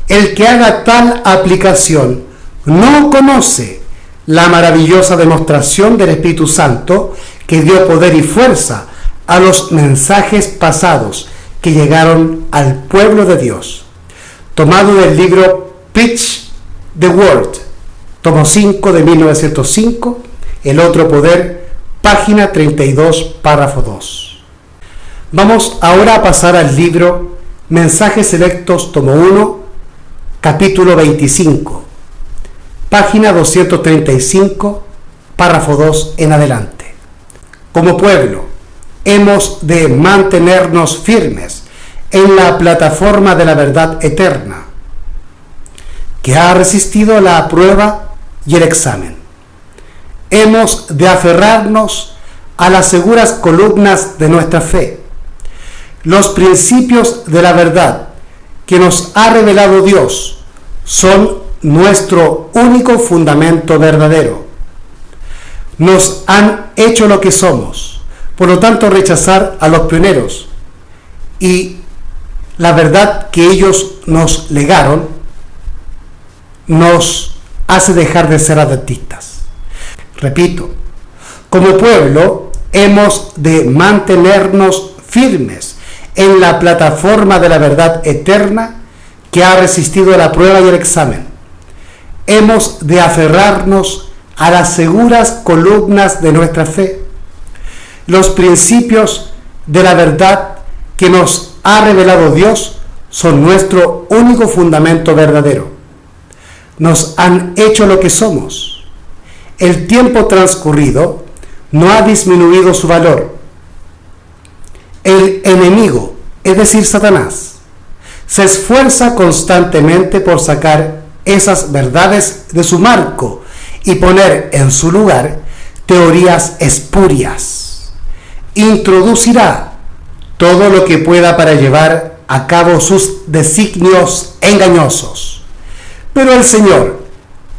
El que haga tal aplicación no conoce la maravillosa demostración del Espíritu Santo que dio poder y fuerza a los mensajes pasados que llegaron al pueblo de Dios. Tomado del libro Preach the Word, tomo 5 de 1905, El otro poder, página 32, párrafo 2. Vamos ahora a pasar al libro Mensajes Selectos, tomo 1, capítulo 25, página 235, párrafo 2 en adelante. Como pueblo, hemos de mantenernos firmes en la plataforma de la verdad eterna, que ha resistido la prueba y el examen. Hemos de aferrarnos a las seguras columnas de nuestra fe, los principios de la verdad que nos ha revelado Dios son nuestro único fundamento verdadero. Nos han hecho lo que somos, por lo tanto rechazar a los pioneros y la verdad que ellos nos legaron nos hace dejar de ser adventistas. Repito, como pueblo hemos de mantenernos firmes en la plataforma de la verdad eterna que ha resistido la prueba y el examen. Hemos de aferrarnos a las seguras columnas de nuestra fe, los principios de la verdad que nos ha revelado Dios son nuestro único fundamento verdadero. Nos han hecho lo que somos. El tiempo transcurrido no ha disminuido su valor. El enemigo, es decir, Satanás, se esfuerza constantemente por sacar esas verdades de su marco y poner en su lugar teorías espurias. Introducirá todo lo que pueda para llevar a cabo sus designios engañosos. Pero el Señor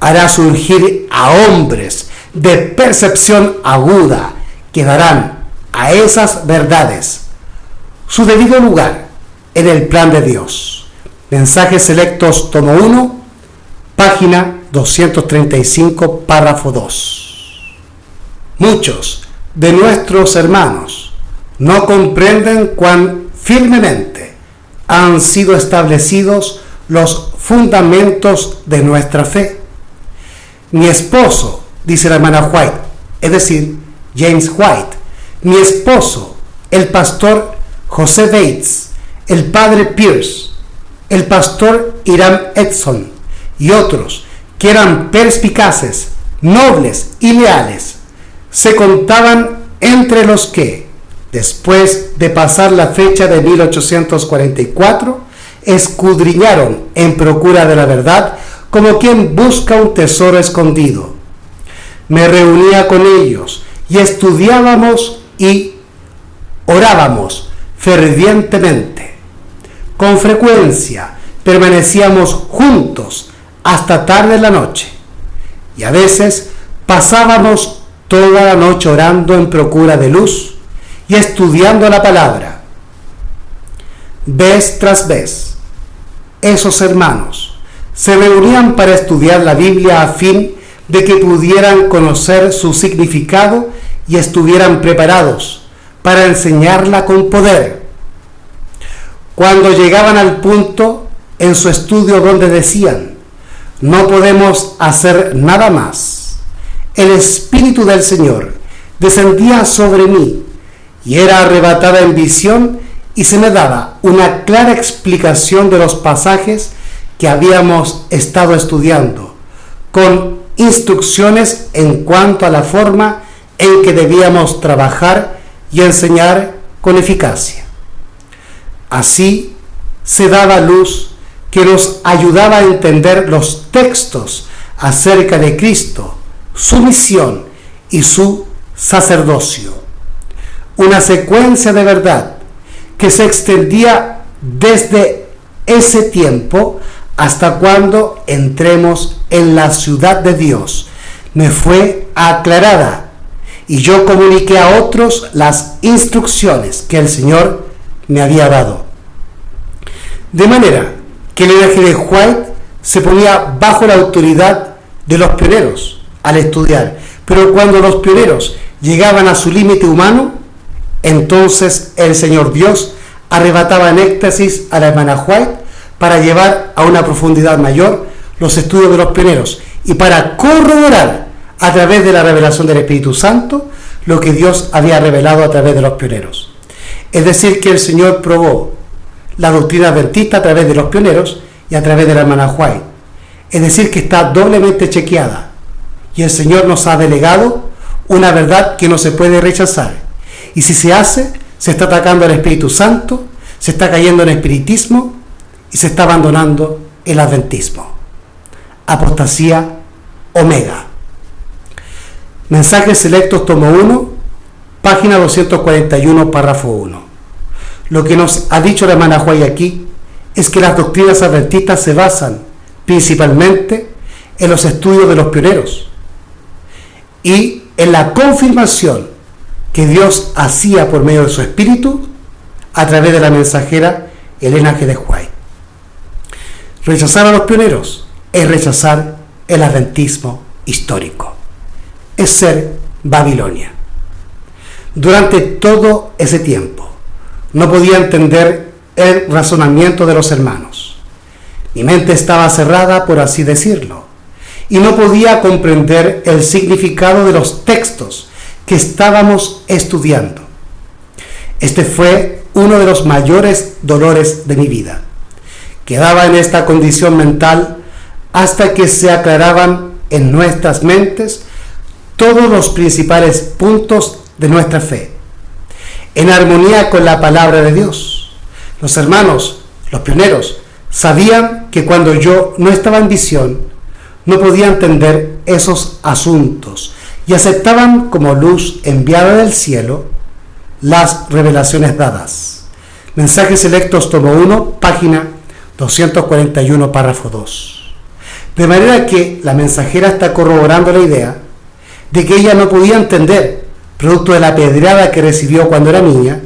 hará surgir a hombres de percepción aguda que darán a esas verdades su debido lugar en el plan de Dios. Mensajes Selectos, tomo 1, página 235, párrafo 2. Muchos de nuestros hermanos no comprenden cuán firmemente han sido establecidos los fundamentos de nuestra fe. Mi esposo, dice la hermana White, es decir, James White, mi esposo, el pastor José Bates, el padre Pierce, el pastor Hiram Edson y otros que eran perspicaces, nobles y leales, se contaban entre los que, después de pasar la fecha de 1844, escudriñaron en procura de la verdad como quien busca un tesoro escondido. Me reunía con ellos y estudiábamos y orábamos fervientemente. Con frecuencia permanecíamos juntos hasta tarde en la noche y a veces pasábamos toda la noche orando en procura de luz y estudiando la palabra. Vez tras vez, esos hermanos se reunían para estudiar la Biblia a fin de que pudieran conocer su significado y estuvieran preparados para enseñarla con poder. Cuando llegaban al punto en su estudio donde decían, no podemos hacer nada más, el Espíritu del Señor descendía sobre mí y era arrebatada en visión y se me daba una clara explicación de los pasajes que habíamos estado estudiando, con instrucciones en cuanto a la forma en que debíamos trabajar y enseñar con eficacia. Así se daba luz que nos ayudaba a entender los textos acerca de Cristo, su misión y su sacerdocio. Una secuencia de verdad que se extendía desde ese tiempo hasta cuando entremos en la ciudad de Dios me fue aclarada y yo comuniqué a otros las instrucciones que el Señor me había dado. De manera que el linaje de White se ponía bajo la autoridad de los pioneros al estudiar, pero cuando los pioneros llegaban a su límite humano, entonces el Señor Dios arrebataba en éxtasis a la hermana White para llevar a una profundidad mayor los estudios de los pioneros y para corroborar a través de la revelación del Espíritu Santo lo que Dios había revelado a través de los pioneros. Es decir, que el Señor probó la doctrina adventista a través de los pioneros y a través de la hermana White. Es decir, que está doblemente chequeada y el Señor nos ha delegado una verdad que no se puede rechazar. Y si se hace, se está atacando al Espíritu Santo, se está cayendo en espiritismo y se está abandonando el adventismo. Apostasía omega. Mensajes Selectos, tomo 1, página 241, párrafo 1. Lo que nos ha dicho la hermana White aquí es que las doctrinas adventistas se basan principalmente en los estudios de los pioneros y en la confirmación que Dios hacía por medio de su Espíritu a través de la mensajera Elena G. de White. Rechazar a los pioneros es rechazar el adventismo histórico, es ser Babilonia. Durante todo ese tiempo no podía entender el razonamiento de los hermanos. Mi mente estaba cerrada, por así decirlo, y no podía comprender el significado de los textos que estábamos estudiando. Este fue uno de los mayores dolores de mi vida. Quedaba en esta condición mental hasta que se aclaraban en nuestras mentes todos los principales puntos de nuestra fe, en armonía con la palabra de Dios. Los hermanos, los pioneros, sabían que cuando yo no estaba en visión, no podía entender esos asuntos y aceptaban como luz enviada del cielo las revelaciones dadas. Mensajes Selectos, tomo 1, página 241, párrafo 2. De manera que la mensajera está corroborando la idea de que ella no podía entender, producto de la pedrada que recibió cuando era niña,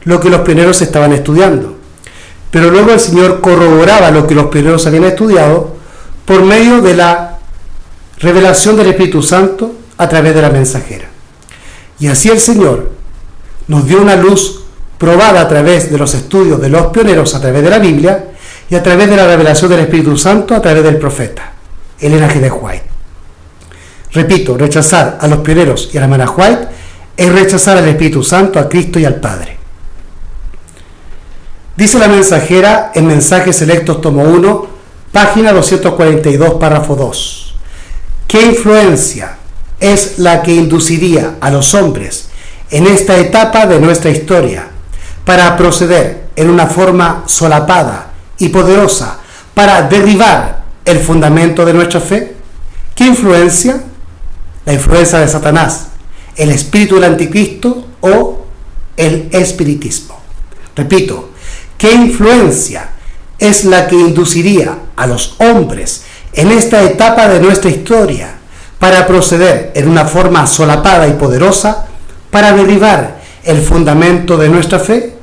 lo que los pioneros estaban estudiando. Pero luego el Señor corroboraba lo que los pioneros habían estudiado por medio de la revelación del Espíritu Santo a través de la mensajera. Y así el Señor nos dio una luz probada a través de los estudios de los pioneros a través de la Biblia y a través de la revelación del Espíritu Santo a través del profeta Ellen G. de White. Repito, rechazar a los pioneros y a la hermana White es rechazar al Espíritu Santo, a Cristo y al Padre. Dice la mensajera en Mensajes Selectos, tomo 1, página 242, párrafo 2. ¿Qué influencia es la que induciría a los hombres en esta etapa de nuestra historia para proceder en una forma solapada y poderosa para derribar el fundamento de nuestra fe? ¿Qué influencia? La influencia de Satanás, el espíritu del anticristo o el espiritismo. Repito, ¿qué influencia es la que induciría a los hombres en esta etapa de nuestra historia para proceder en una forma solapada y poderosa para derribar el fundamento de nuestra fe?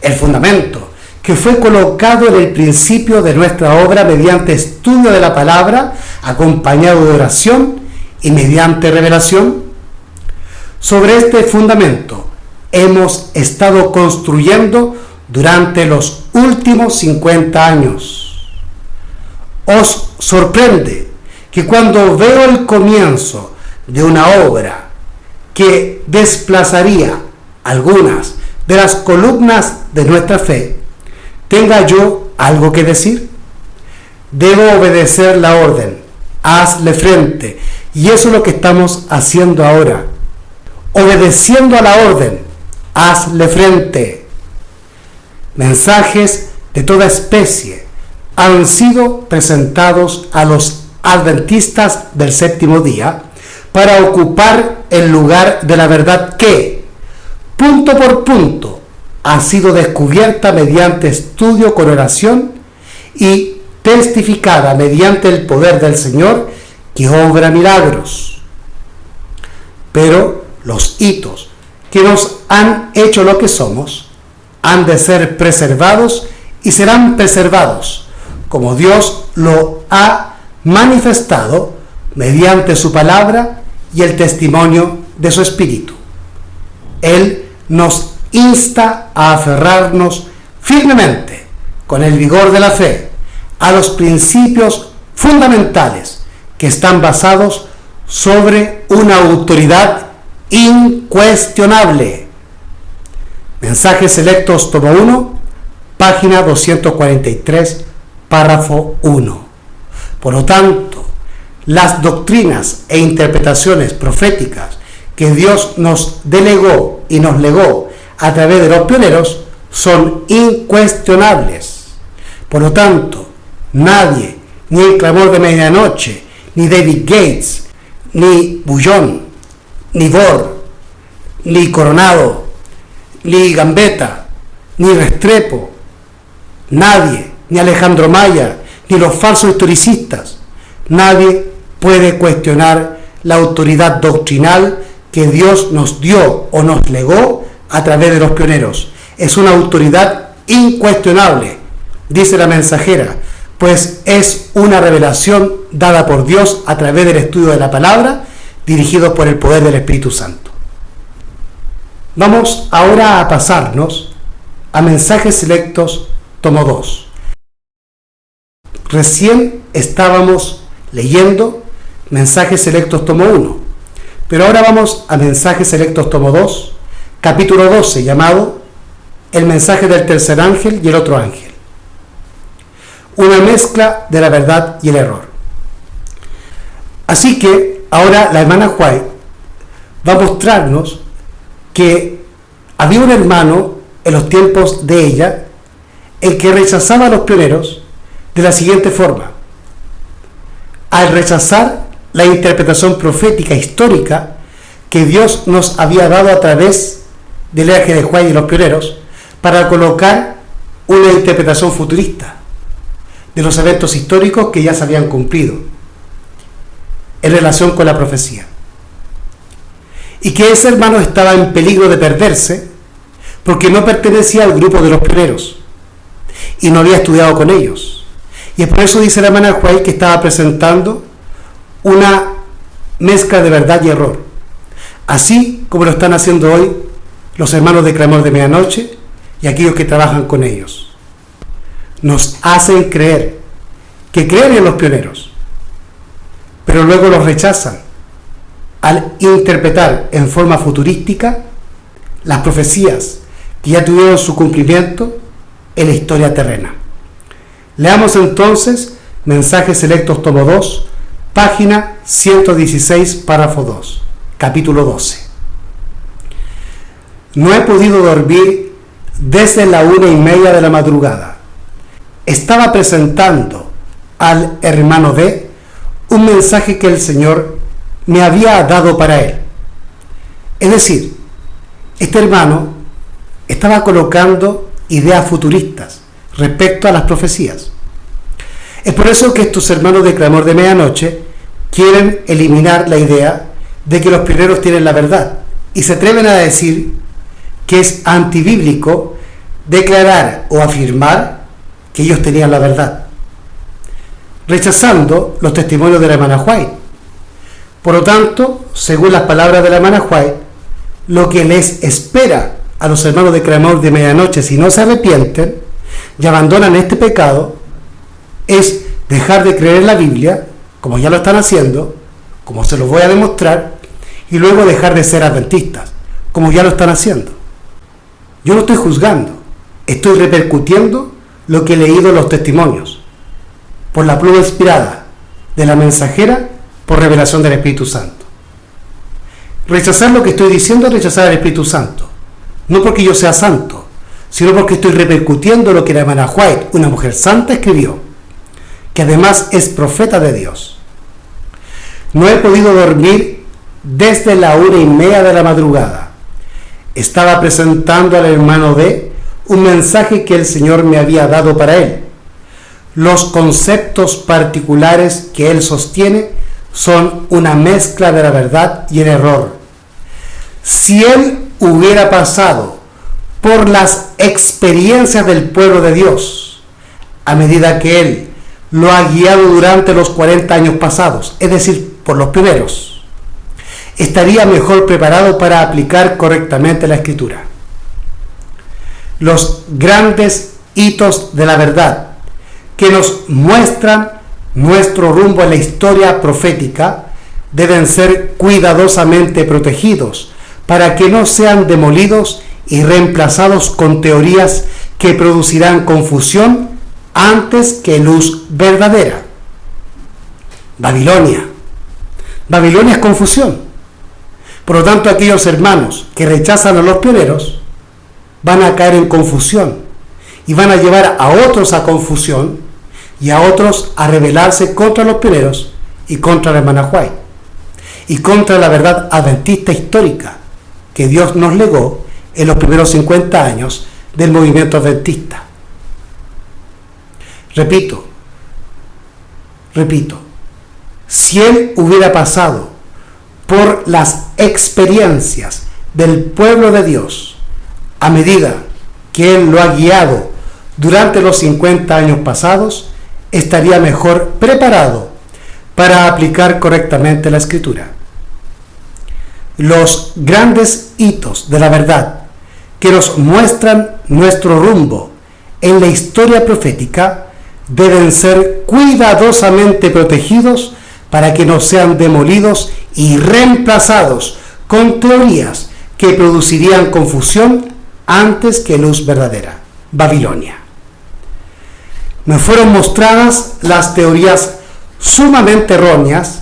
El fundamento que fue colocado en el principio de nuestra obra mediante estudio de la palabra, acompañado de oración y mediante revelación. Sobre este fundamento hemos estado construyendo durante los últimos 50 años. Os sorprende que cuando veo el comienzo de una obra que desplazaría algunas de las columnas de nuestra fe, tenga yo algo que decir. Debo obedecer la orden, hazle frente, y eso es lo que estamos haciendo ahora, obedeciendo a la orden, hazle frente. Mensajes de toda especie han sido presentados a los adventistas del séptimo día para ocupar el lugar de la verdad que, punto por punto, ha sido descubierta mediante estudio con oración y testificada mediante el poder del Señor que obra milagros. Pero los hitos que nos han hecho lo que somos han de ser preservados y serán preservados como Dios lo ha manifestado mediante su palabra y el testimonio de su Espíritu. Él nos insta a aferrarnos firmemente, con el vigor de la fe, a los principios fundamentales que están basados sobre una autoridad incuestionable. Mensajes Selectos, tomo 1, página 243, párrafo 1. Por lo tanto, las doctrinas e interpretaciones proféticas que Dios nos delegó y nos legó a través de los pioneros son incuestionables. Por lo tanto, nadie, ni el Clamor de Medianoche, ni David Gates, ni Bullón, ni Bohr, ni Coronado, ni Gambetta, ni Restrepo, nadie, ni Alejandro Maya, ni los falsos historicistas, nadie puede cuestionar la autoridad doctrinal que Dios nos dio o nos legó a través de los pioneros. Es una autoridad incuestionable, dice la mensajera, pues es una revelación dada por Dios a través del estudio de la palabra, dirigidos por el poder del Espíritu Santo. Vamos ahora a pasarnos a Mensajes Selectos, tomo 2. Recién estábamos leyendo Mensajes Selectos, tomo 1, pero ahora vamos a Mensajes Selectos, tomo 2, capítulo 12, llamado El mensaje del tercer ángel y el otro ángel. Una mezcla de la verdad y el error. Así que ahora la hermana White va a mostrarnos que había un hermano en los tiempos de ella el que rechazaba a los pioneros de la siguiente forma. Al rechazar la interpretación profética histórica que Dios nos había dado a través del Ellen G. de White y los pioneros, para colocar una interpretación futurista de los eventos históricos que ya se habían cumplido en relación con la profecía. Y que ese hermano estaba en peligro de perderse porque no pertenecía al grupo de los pioneros y no había estudiado con ellos. Y es por eso dice la hermana White que estaba presentando una mezcla de verdad y error, así como lo están haciendo hoy los hermanos de Clamor de Medianoche y aquellos que trabajan con ellos. Nos hacen creer que creen en los pioneros, pero luego los rechazan al interpretar en forma futurística las profecías que ya tuvieron su cumplimiento en la historia terrena. Leamos entonces Mensajes Selectos, tomo 2, página 116, párrafo 2, capítulo 12. No he podido dormir desde la 1:30 de la madrugada. Estaba presentando al hermano D un mensaje que el Señor me había dado para él. Es decir, este hermano estaba colocando ideas futuristas respecto a las profecías. Es por eso que estos hermanos de Clamor de Medianoche quieren eliminar la idea de que los pioneros tienen la verdad y se atreven a decir que es antibíblico declarar o afirmar que ellos tenían la verdad, rechazando los testimonios de la hermana White. Por lo tanto, según las palabras de la hermana White, lo que les espera a los hermanos de Clamor de Medianoche si no se arrepienten y abandonan este pecado es dejar de creer en la Biblia, como ya lo están haciendo, como se los voy a demostrar, y luego dejar de ser adventistas, como ya lo están haciendo. Yo no estoy juzgando, estoy repercutiendo lo que he leído en los testimonios, por la pluma inspirada de la mensajera, por revelación del Espíritu Santo. Rechazar lo que estoy diciendo es rechazar al Espíritu Santo, no porque yo sea santo, sino porque estoy repercutiendo lo que la hermana White, una mujer santa, escribió, que además es profeta de Dios. No he podido dormir desde la 1:30 de la madrugada. Estaba presentando al hermano D un mensaje que el Señor me había dado para él. Los conceptos particulares que él sostiene son una mezcla de la verdad y el error. Si él hubiera pasado por las experiencias del pueblo de Dios, a medida que él lo ha guiado durante los 40 años pasados, es decir, por los primeros, estaría mejor preparado para aplicar correctamente la Escritura. Los grandes hitos de la verdad que nos muestran nuestro rumbo en la historia profética deben ser cuidadosamente protegidos para que no sean demolidos y reemplazados con teorías que producirán confusión antes que luz verdadera. Babilonia. Babilonia es confusión. Por lo tanto, aquellos hermanos que rechazan a los pioneros van a caer en confusión y van a llevar a otros a confusión y a otros a rebelarse contra los pioneros y contra la hermana White y contra la verdad adventista histórica que Dios nos legó en los primeros 50 años del movimiento adventista. Repito, si él hubiera pasado por las experiencias del pueblo de Dios a medida que él lo ha guiado durante los 50 años pasados, estaría mejor preparado para aplicar correctamente la Escritura. Los grandes hitos de la verdad que nos muestran nuestro rumbo en la historia profética deben ser cuidadosamente protegidos para que no sean demolidos y reemplazados con teorías que producirían confusión antes que luz verdadera. Babilonia. Me fueron mostradas las teorías sumamente erróneas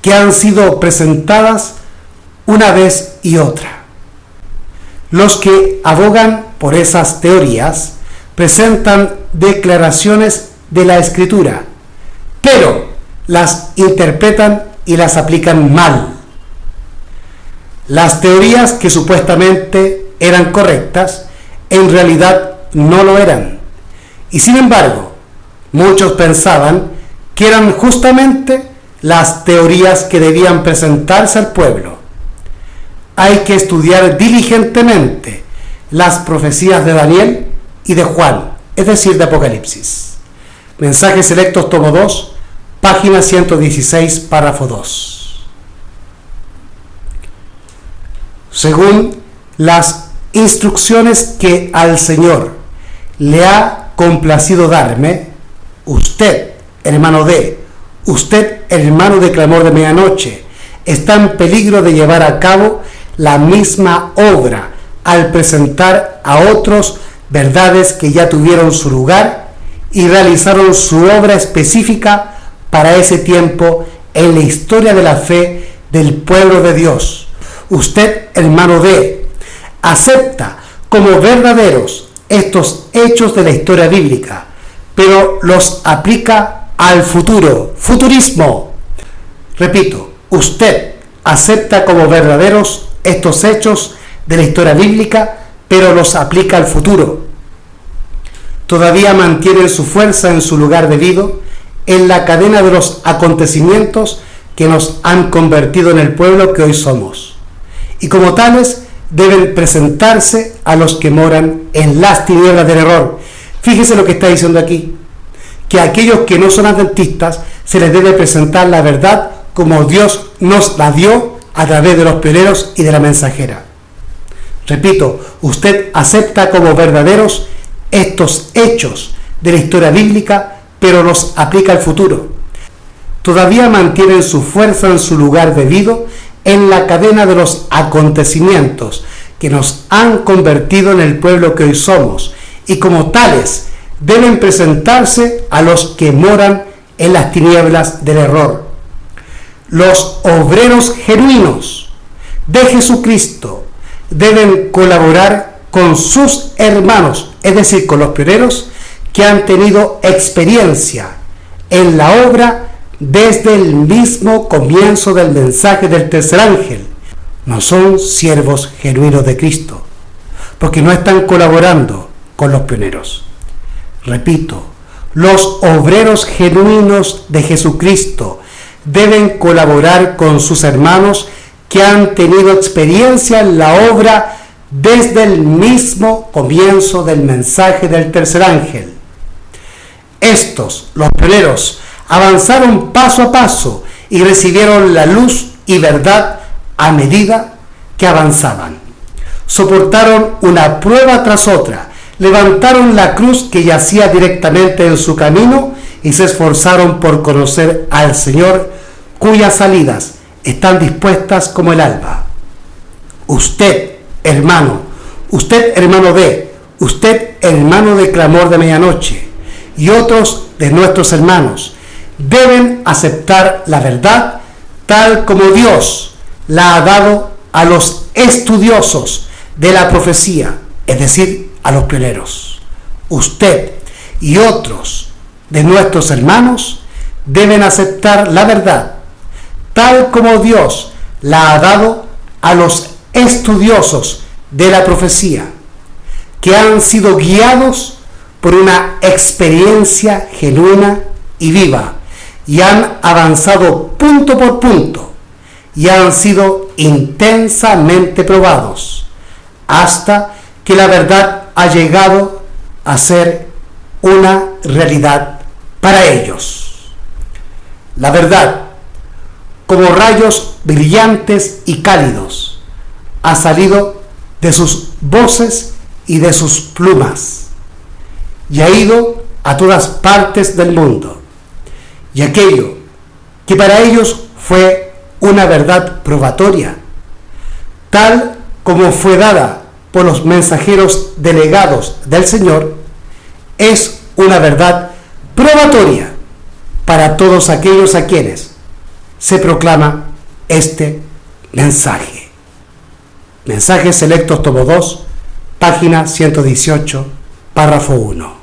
que han sido presentadas una vez y otra. Los que abogan por esas teorías presentan declaraciones de la Escritura, pero las interpretan y las aplican mal. Las teorías que supuestamente eran correctas en realidad no lo eran. Y sin embargo, muchos pensaban que eran justamente las teorías que debían presentarse al pueblo. Hay que estudiar diligentemente las profecías de Daniel y de Juan, es decir, de Apocalipsis. Mensajes Selectos, tomo 2, página 116, párrafo 2. Según las instrucciones que al Señor le ha complacido darme, usted, hermano usted, hermano de Clamor de Medianoche, está en peligro de llevar a cabo la misma obra al presentar a otros verdades que ya tuvieron su lugar y realizaron su obra específica para ese tiempo en la historia de la fe del pueblo de Dios. Usted, hermano acepta como verdaderos estos hechos de la historia bíblica, pero los aplica al futuro, futurismo. Repito, usted acepta como verdaderos estos hechos de la historia bíblica, pero los aplica al futuro. Todavía mantienen su fuerza en su lugar debido en la cadena de los acontecimientos que nos han convertido en el pueblo que hoy somos. Y como tales, deben presentarse a los que moran en las tinieblas del error. Fíjese lo que está diciendo aquí, que a aquellos que no son adventistas se les debe presentar la verdad como Dios nos la dio a través de los pioneros y de la mensajera. Repito, usted acepta como verdaderos estos hechos de la historia bíblica, pero los aplica al futuro. Todavía mantienen su fuerza en su lugar debido en la cadena de los acontecimientos que nos han convertido en el pueblo que hoy somos, y como tales deben presentarse a los que moran en las tinieblas del error. Los obreros genuinos de Jesucristo deben colaborar con sus hermanos, es decir, con los pioneros que han tenido experiencia en la obra desde el mismo comienzo del mensaje del tercer ángel. No son siervos genuinos de Cristo, porque no están colaborando con los pioneros. Repito, los obreros genuinos de Jesucristo deben colaborar con sus hermanos que han tenido experiencia en la obra desde el mismo comienzo del mensaje del tercer ángel. Estos, los pioneros, avanzaron paso a paso y recibieron la luz y verdad a medida que avanzaban. Soportaron una prueba tras otra, levantaron la cruz que yacía directamente en su camino y se esforzaron por conocer al Señor, cuyas salidas están dispuestas como el alba. Usted, hermano usted, hermano de Clamor de Medianoche, y otros de nuestros hermanos, deben aceptar la verdad tal como Dios la ha dado a los estudiosos de la profecía, es decir, a los pioneros. Usted y otros de nuestros hermanos deben aceptar la verdad tal como Dios la ha dado a los estudiosos de la profecía, que han sido guiados por una experiencia genuina y viva, y han avanzado punto por punto, y han sido intensamente probados, hasta que la verdad ha llegado a ser una realidad para ellos. La verdad, como rayos brillantes y cálidos, ha salido de sus voces y de sus plumas, y ha ido a todas partes del mundo. Y aquello que para ellos fue una verdad probatoria, tal como fue dada por los mensajeros delegados del Señor, es una verdad probatoria para todos aquellos a quienes se proclama este mensaje. Mensajes Selectos, tomo 2, página 118, párrafo 1.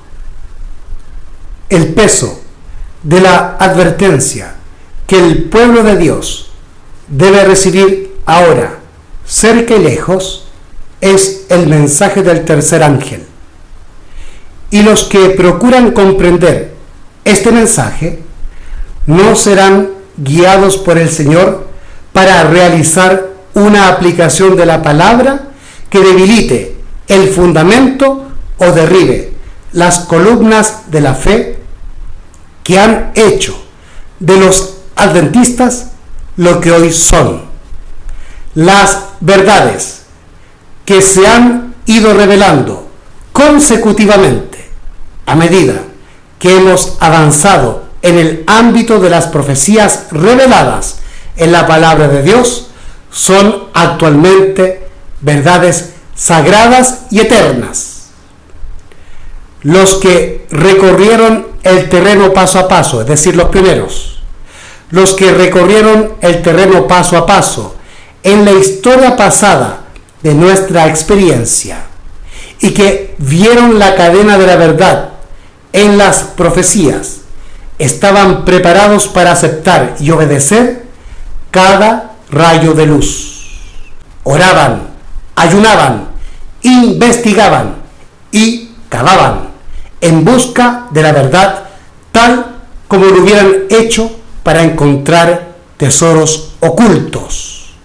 El peso de la advertencia que el pueblo de Dios debe recibir ahora, cerca y lejos, es el mensaje del tercer ángel. Y los que procuran comprender este mensaje no serán guiados por el Señor para realizar una aplicación de la palabra que debilite el fundamento o derribe las columnas de la fe que han hecho de los adventistas lo que hoy son. Las verdades que se han ido revelando consecutivamente a medida que hemos avanzado en el ámbito de las profecías reveladas en la palabra de Dios son actualmente verdades sagradas y eternas. Los que recorrieron el terreno paso a paso, es decir, los primeros, los que recorrieron el terreno paso a paso en la historia pasada de nuestra experiencia y que vieron la cadena de la verdad en las profecías, estaban preparados para aceptar y obedecer cada rayo de luz. Oraban, ayunaban, investigaban y cavaban en busca de la verdad, tal como lo hubieran hecho para encontrar tesoros ocultos.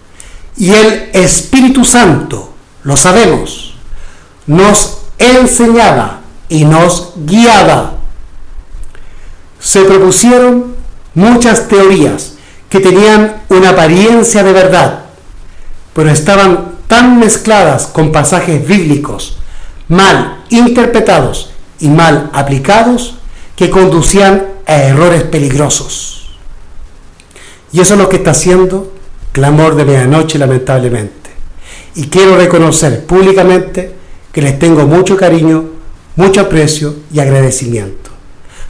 Y el Espíritu Santo, lo sabemos, nos enseñaba y nos guiaba. Se propusieron muchas teorías que tenían una apariencia de verdad, pero estaban tan mezcladas con pasajes bíblicos mal interpretados y mal aplicados que conducían a errores peligrosos. Y eso es lo que está haciendo Clamor de Medianoche, lamentablemente. Y quiero reconocer públicamente que les tengo mucho cariño, mucho aprecio y agradecimiento,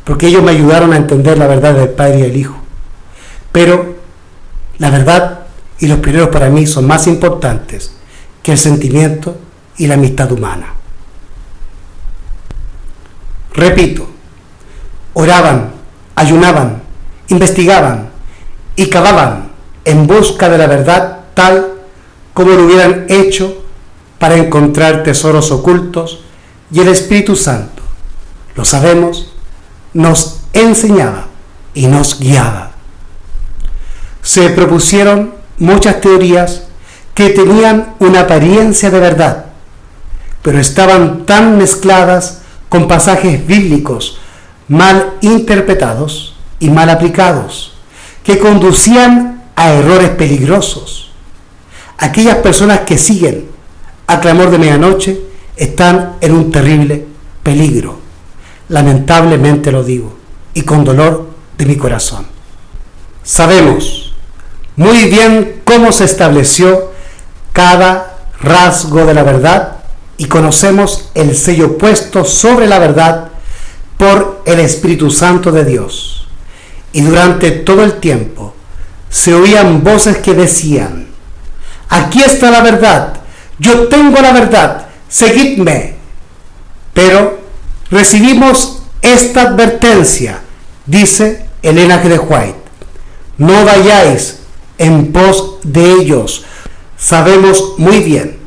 porque ellos me ayudaron a entender la verdad del Padre y del Hijo. Pero la verdad y los primeros para mí son más importantes que el sentimiento y la amistad humana. Repito, oraban, ayunaban, investigaban y cavaban en busca de la verdad tal como lo hubieran hecho para encontrar tesoros ocultos, y el Espíritu Santo, lo sabemos, nos enseñaba y nos guiaba. Se propusieron muchas teorías que tenían una apariencia de verdad, pero estaban tan mezcladas con pasajes bíblicos mal interpretados y mal aplicados, que conducían a errores peligrosos. Aquellas personas que siguen a Clamor de Medianoche están en un terrible peligro. Lamentablemente lo digo, y con dolor de mi corazón. Sabemos muy bien cómo se estableció cada rasgo de la verdad y conocemos el sello puesto sobre la verdad por el Espíritu Santo de Dios. Y durante todo el tiempo se oían voces que decían: aquí está la verdad, yo tengo la verdad, seguidme. Pero recibimos esta advertencia, dice Elena G. de White: no vayáis en pos de ellos. Sabemos muy bien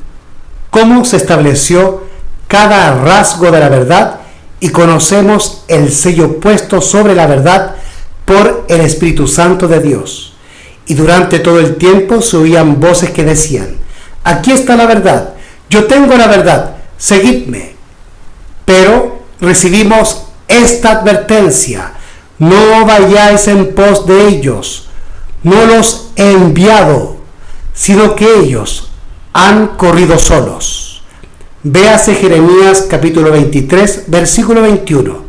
cómo se estableció cada rasgo de la verdad y conocemos el sello puesto sobre la verdad por el Espíritu Santo de Dios. Y durante todo el tiempo se oían voces que decían: aquí está la verdad, yo tengo la verdad, seguidme. Pero recibimos esta advertencia: no vayáis en pos de ellos, no los he enviado, sino que ellos han corrido solos. Véase Jeremías capítulo 23, versículo 21,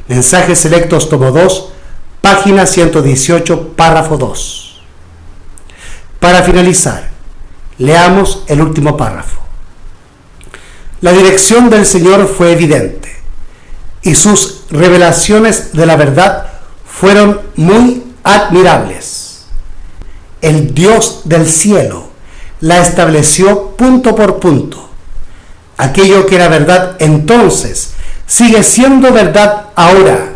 Mensajes Selectos, tomo 2, página 118, párrafo 2. Para finalizar, leamos el último párrafo. La dirección del Señor fue evidente y sus revelaciones de la verdad fueron muy admirables. El Dios del cielo la estableció punto por punto. Aquello que era verdad entonces sigue siendo verdad ahora.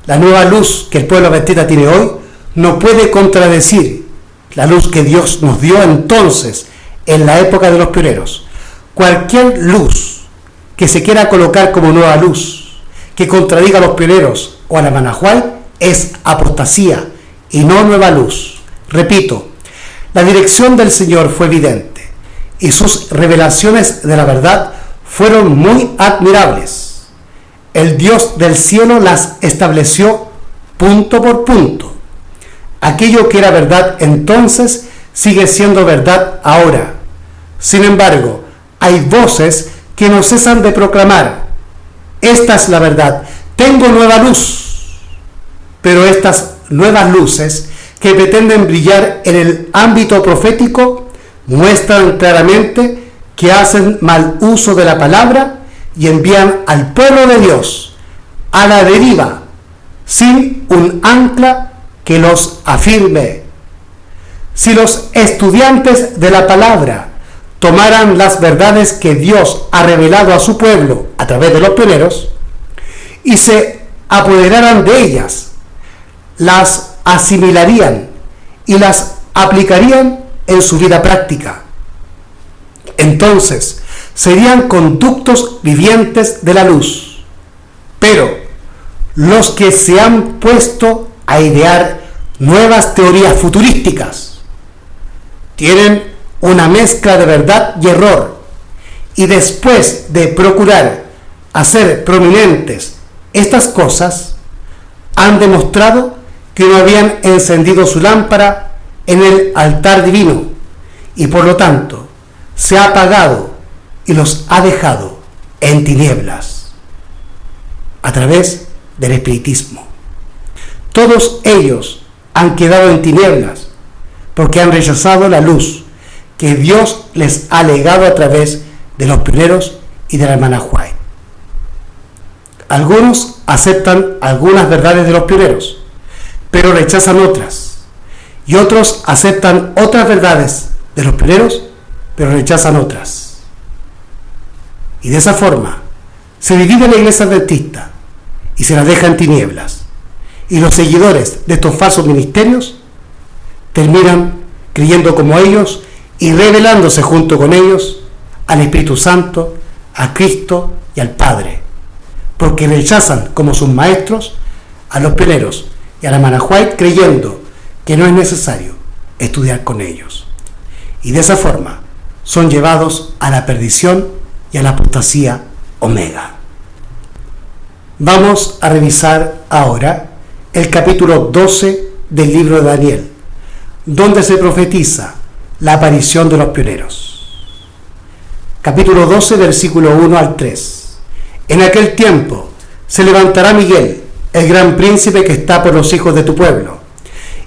La nueva luz que el pueblo adventista tiene hoy no puede contradecir la luz que Dios nos dio entonces en la época de los pioneros, Cualquier luz que se quiera colocar como nueva luz, que contradiga a los pioneros o a la hermana White, es apostasía y no nueva luz. Repito, la dirección del Señor fue evidente y sus revelaciones de la verdad fueron muy admirables. El Dios del cielo las estableció punto por punto. Aquello que era verdad entonces sigue siendo verdad ahora. Sin embargo, hay voces que no cesan de proclamar: esta es la verdad, tengo nueva luz. Pero estas nuevas luces que pretenden brillar en el ámbito profético muestran claramente que hacen mal uso de la palabra y envían al pueblo de Dios a la deriva sin un ancla que los afirme. Si los estudiantes de la palabra tomaran las verdades que Dios ha revelado a su pueblo a través de los pioneros y se apoderaran de ellas, las asimilarían y las aplicarían en su vida práctica. Entonces serían conductos vivientes de la luz. Pero los que se han puesto a idear nuevas teorías futurísticas tienen una mezcla de verdad y error, y después de procurar hacer prominentes estas cosas, han demostrado que no habían encendido su lámpara en el altar divino y por lo tanto se ha apagado y los ha dejado en tinieblas a través del espiritismo. Todos ellos han quedado en tinieblas porque han rechazado la luz que Dios les ha legado a través de los pioneros y de la hermana White. Algunos aceptan algunas verdades de los pioneros, pero rechazan otras, y otros aceptan otras verdades de los pioneros, pero rechazan otras. Y de esa forma se divide la iglesia adventista y se la deja en tinieblas, y los seguidores de estos falsos ministerios terminan creyendo como ellos y revelándose junto con ellos al Espíritu Santo, a Cristo y al Padre, porque rechazan como sus maestros a los pioneros y a la hermana White, creyendo que no es necesario estudiar con ellos. Y de esa forma son llevados a la perdición y a la apostasía omega. Vamos a revisar ahora el capítulo 12 del libro de Daniel, donde se profetiza la aparición de los pioneros. Capítulo 12, versículo 1 al 3. En aquel tiempo se levantará Miguel, el gran príncipe que está por los hijos de tu pueblo,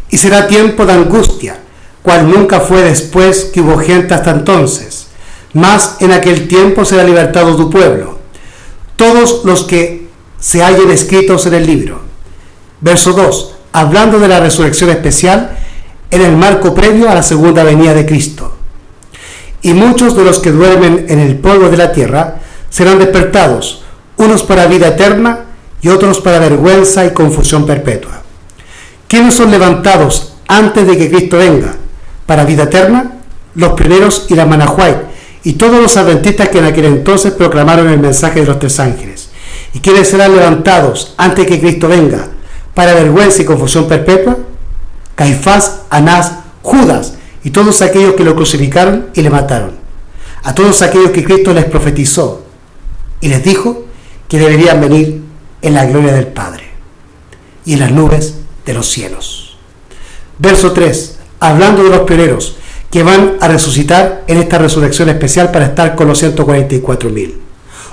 y será tiempo de angustia, cual nunca fue después que hubo gente hasta entonces, mas en aquel tiempo será libertado tu pueblo, todos los que se hallen escritos en el libro. Verso 2, hablando de la resurrección especial en el marco previo a la segunda venida de Cristo. Y muchos de los que duermen en el polvo de la tierra serán despertados, unos para vida eterna y otros para vergüenza y confusión perpetua. ¿Quiénes son levantados antes de que Cristo venga para vida eterna? Los pioneros y la hermana White y todos los adventistas que en aquel entonces proclamaron el mensaje de los tres ángeles. ¿Y quiénes serán levantados antes de que Cristo venga para vergüenza y confusión perpetua? Caifás, Anás, Judas y todos aquellos que lo crucificaron y le mataron. A todos aquellos que Cristo les profetizó y les dijo que deberían venir en la gloria del Padre y en las nubes de los cielos. Verso 3, hablando de los pioneros que van a resucitar en esta resurrección especial para estar con los 144.000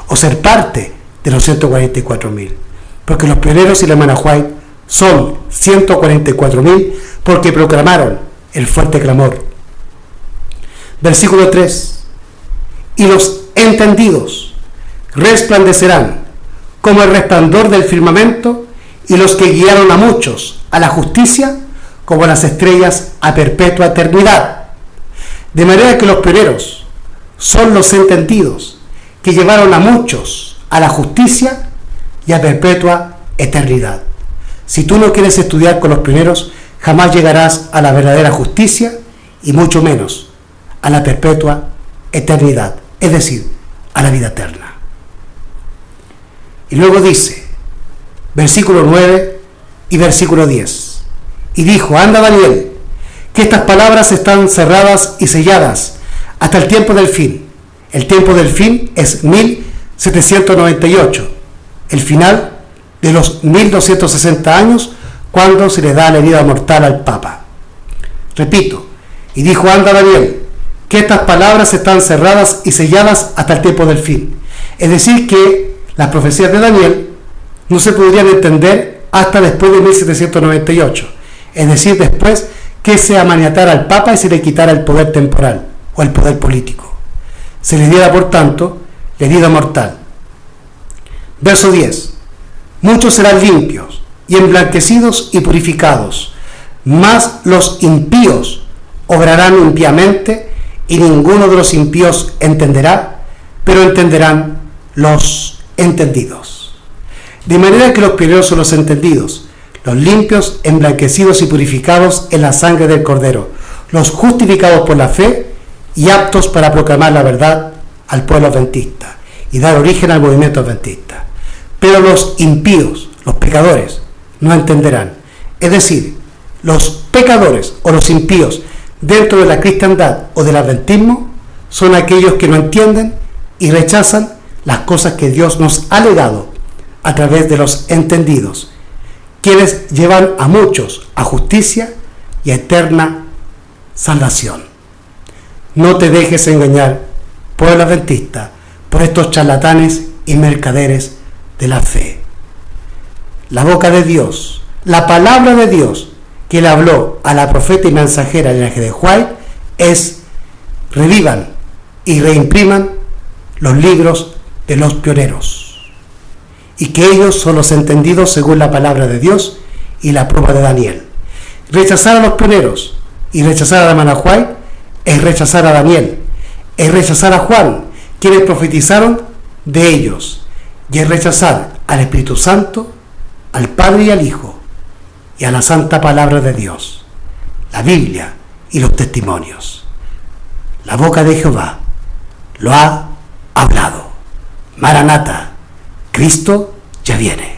o ser parte de los 144.000, porque los pioneros y la hermana White son 144.000 porque proclamaron el fuerte clamor. Versículo 3, y los entendidos resplandecerán como el resplandor del firmamento, y los que guiaron a muchos a la justicia como las estrellas a perpetua eternidad. De manera que los pioneros son los entendidos que llevaron a muchos a la justicia y a perpetua eternidad. Si tú no quieres estudiar con los pioneros, jamás llegarás a la verdadera justicia y mucho menos a la perpetua eternidad es decir, a la vida eterna. Y luego dice, versículo 9 y versículo 10, y dijo, anda Daniel, que estas palabras están cerradas y selladas hasta el tiempo del fin. El tiempo del fin es 1798, el final de los 1260 años, cuando se le da la herida mortal al Papa. Repito, y dijo, anda Daniel, que estas palabras están cerradas y selladas hasta el tiempo del fin. Es decir, que las profecías de Daniel no se podrían entender hasta después de 1798, es decir, después que se amaniatara al Papa y se le quitara el poder temporal o el poder político. Se le diera, por tanto, la herida mortal. Verso 10. Muchos serán limpios y emblanquecidos y purificados, mas los impíos obrarán impíamente, y ninguno de los impíos entenderá, pero entenderán los entendidos. De manera que los pioneros son los entendidos, los limpios, emblanquecidos y purificados en la sangre del Cordero, los justificados por la fe y aptos para proclamar la verdad al pueblo adventista y dar origen al movimiento adventista. Pero los impíos, los pecadores, no entenderán. Es decir, los pecadores o los impíos dentro de la cristiandad o del adventismo son aquellos que no entienden y rechazan las cosas que Dios nos ha legado a través de los entendidos, quienes llevan a muchos a justicia y a eterna salvación. No te dejes engañar, pueblo adventista, por estos charlatanes y mercaderes de la fe. La boca de Dios, la palabra de Dios que le habló a la profeta y mensajera Ellen G. de White es: revivan y reimpriman los libros de los pioneros, y que ellos son los entendidos según la palabra de Dios y la prueba de Daniel. Rechazar a los pioneros y rechazar a la hermana White es rechazar a Daniel, es rechazar a Juan, quienes profetizaron de ellos, y es rechazar al Espíritu Santo, al Padre y al Hijo, y a la santa palabra de Dios, la Biblia y los testimonios. La boca de Jehová lo ha hablado. Maranata, Cristo ya viene.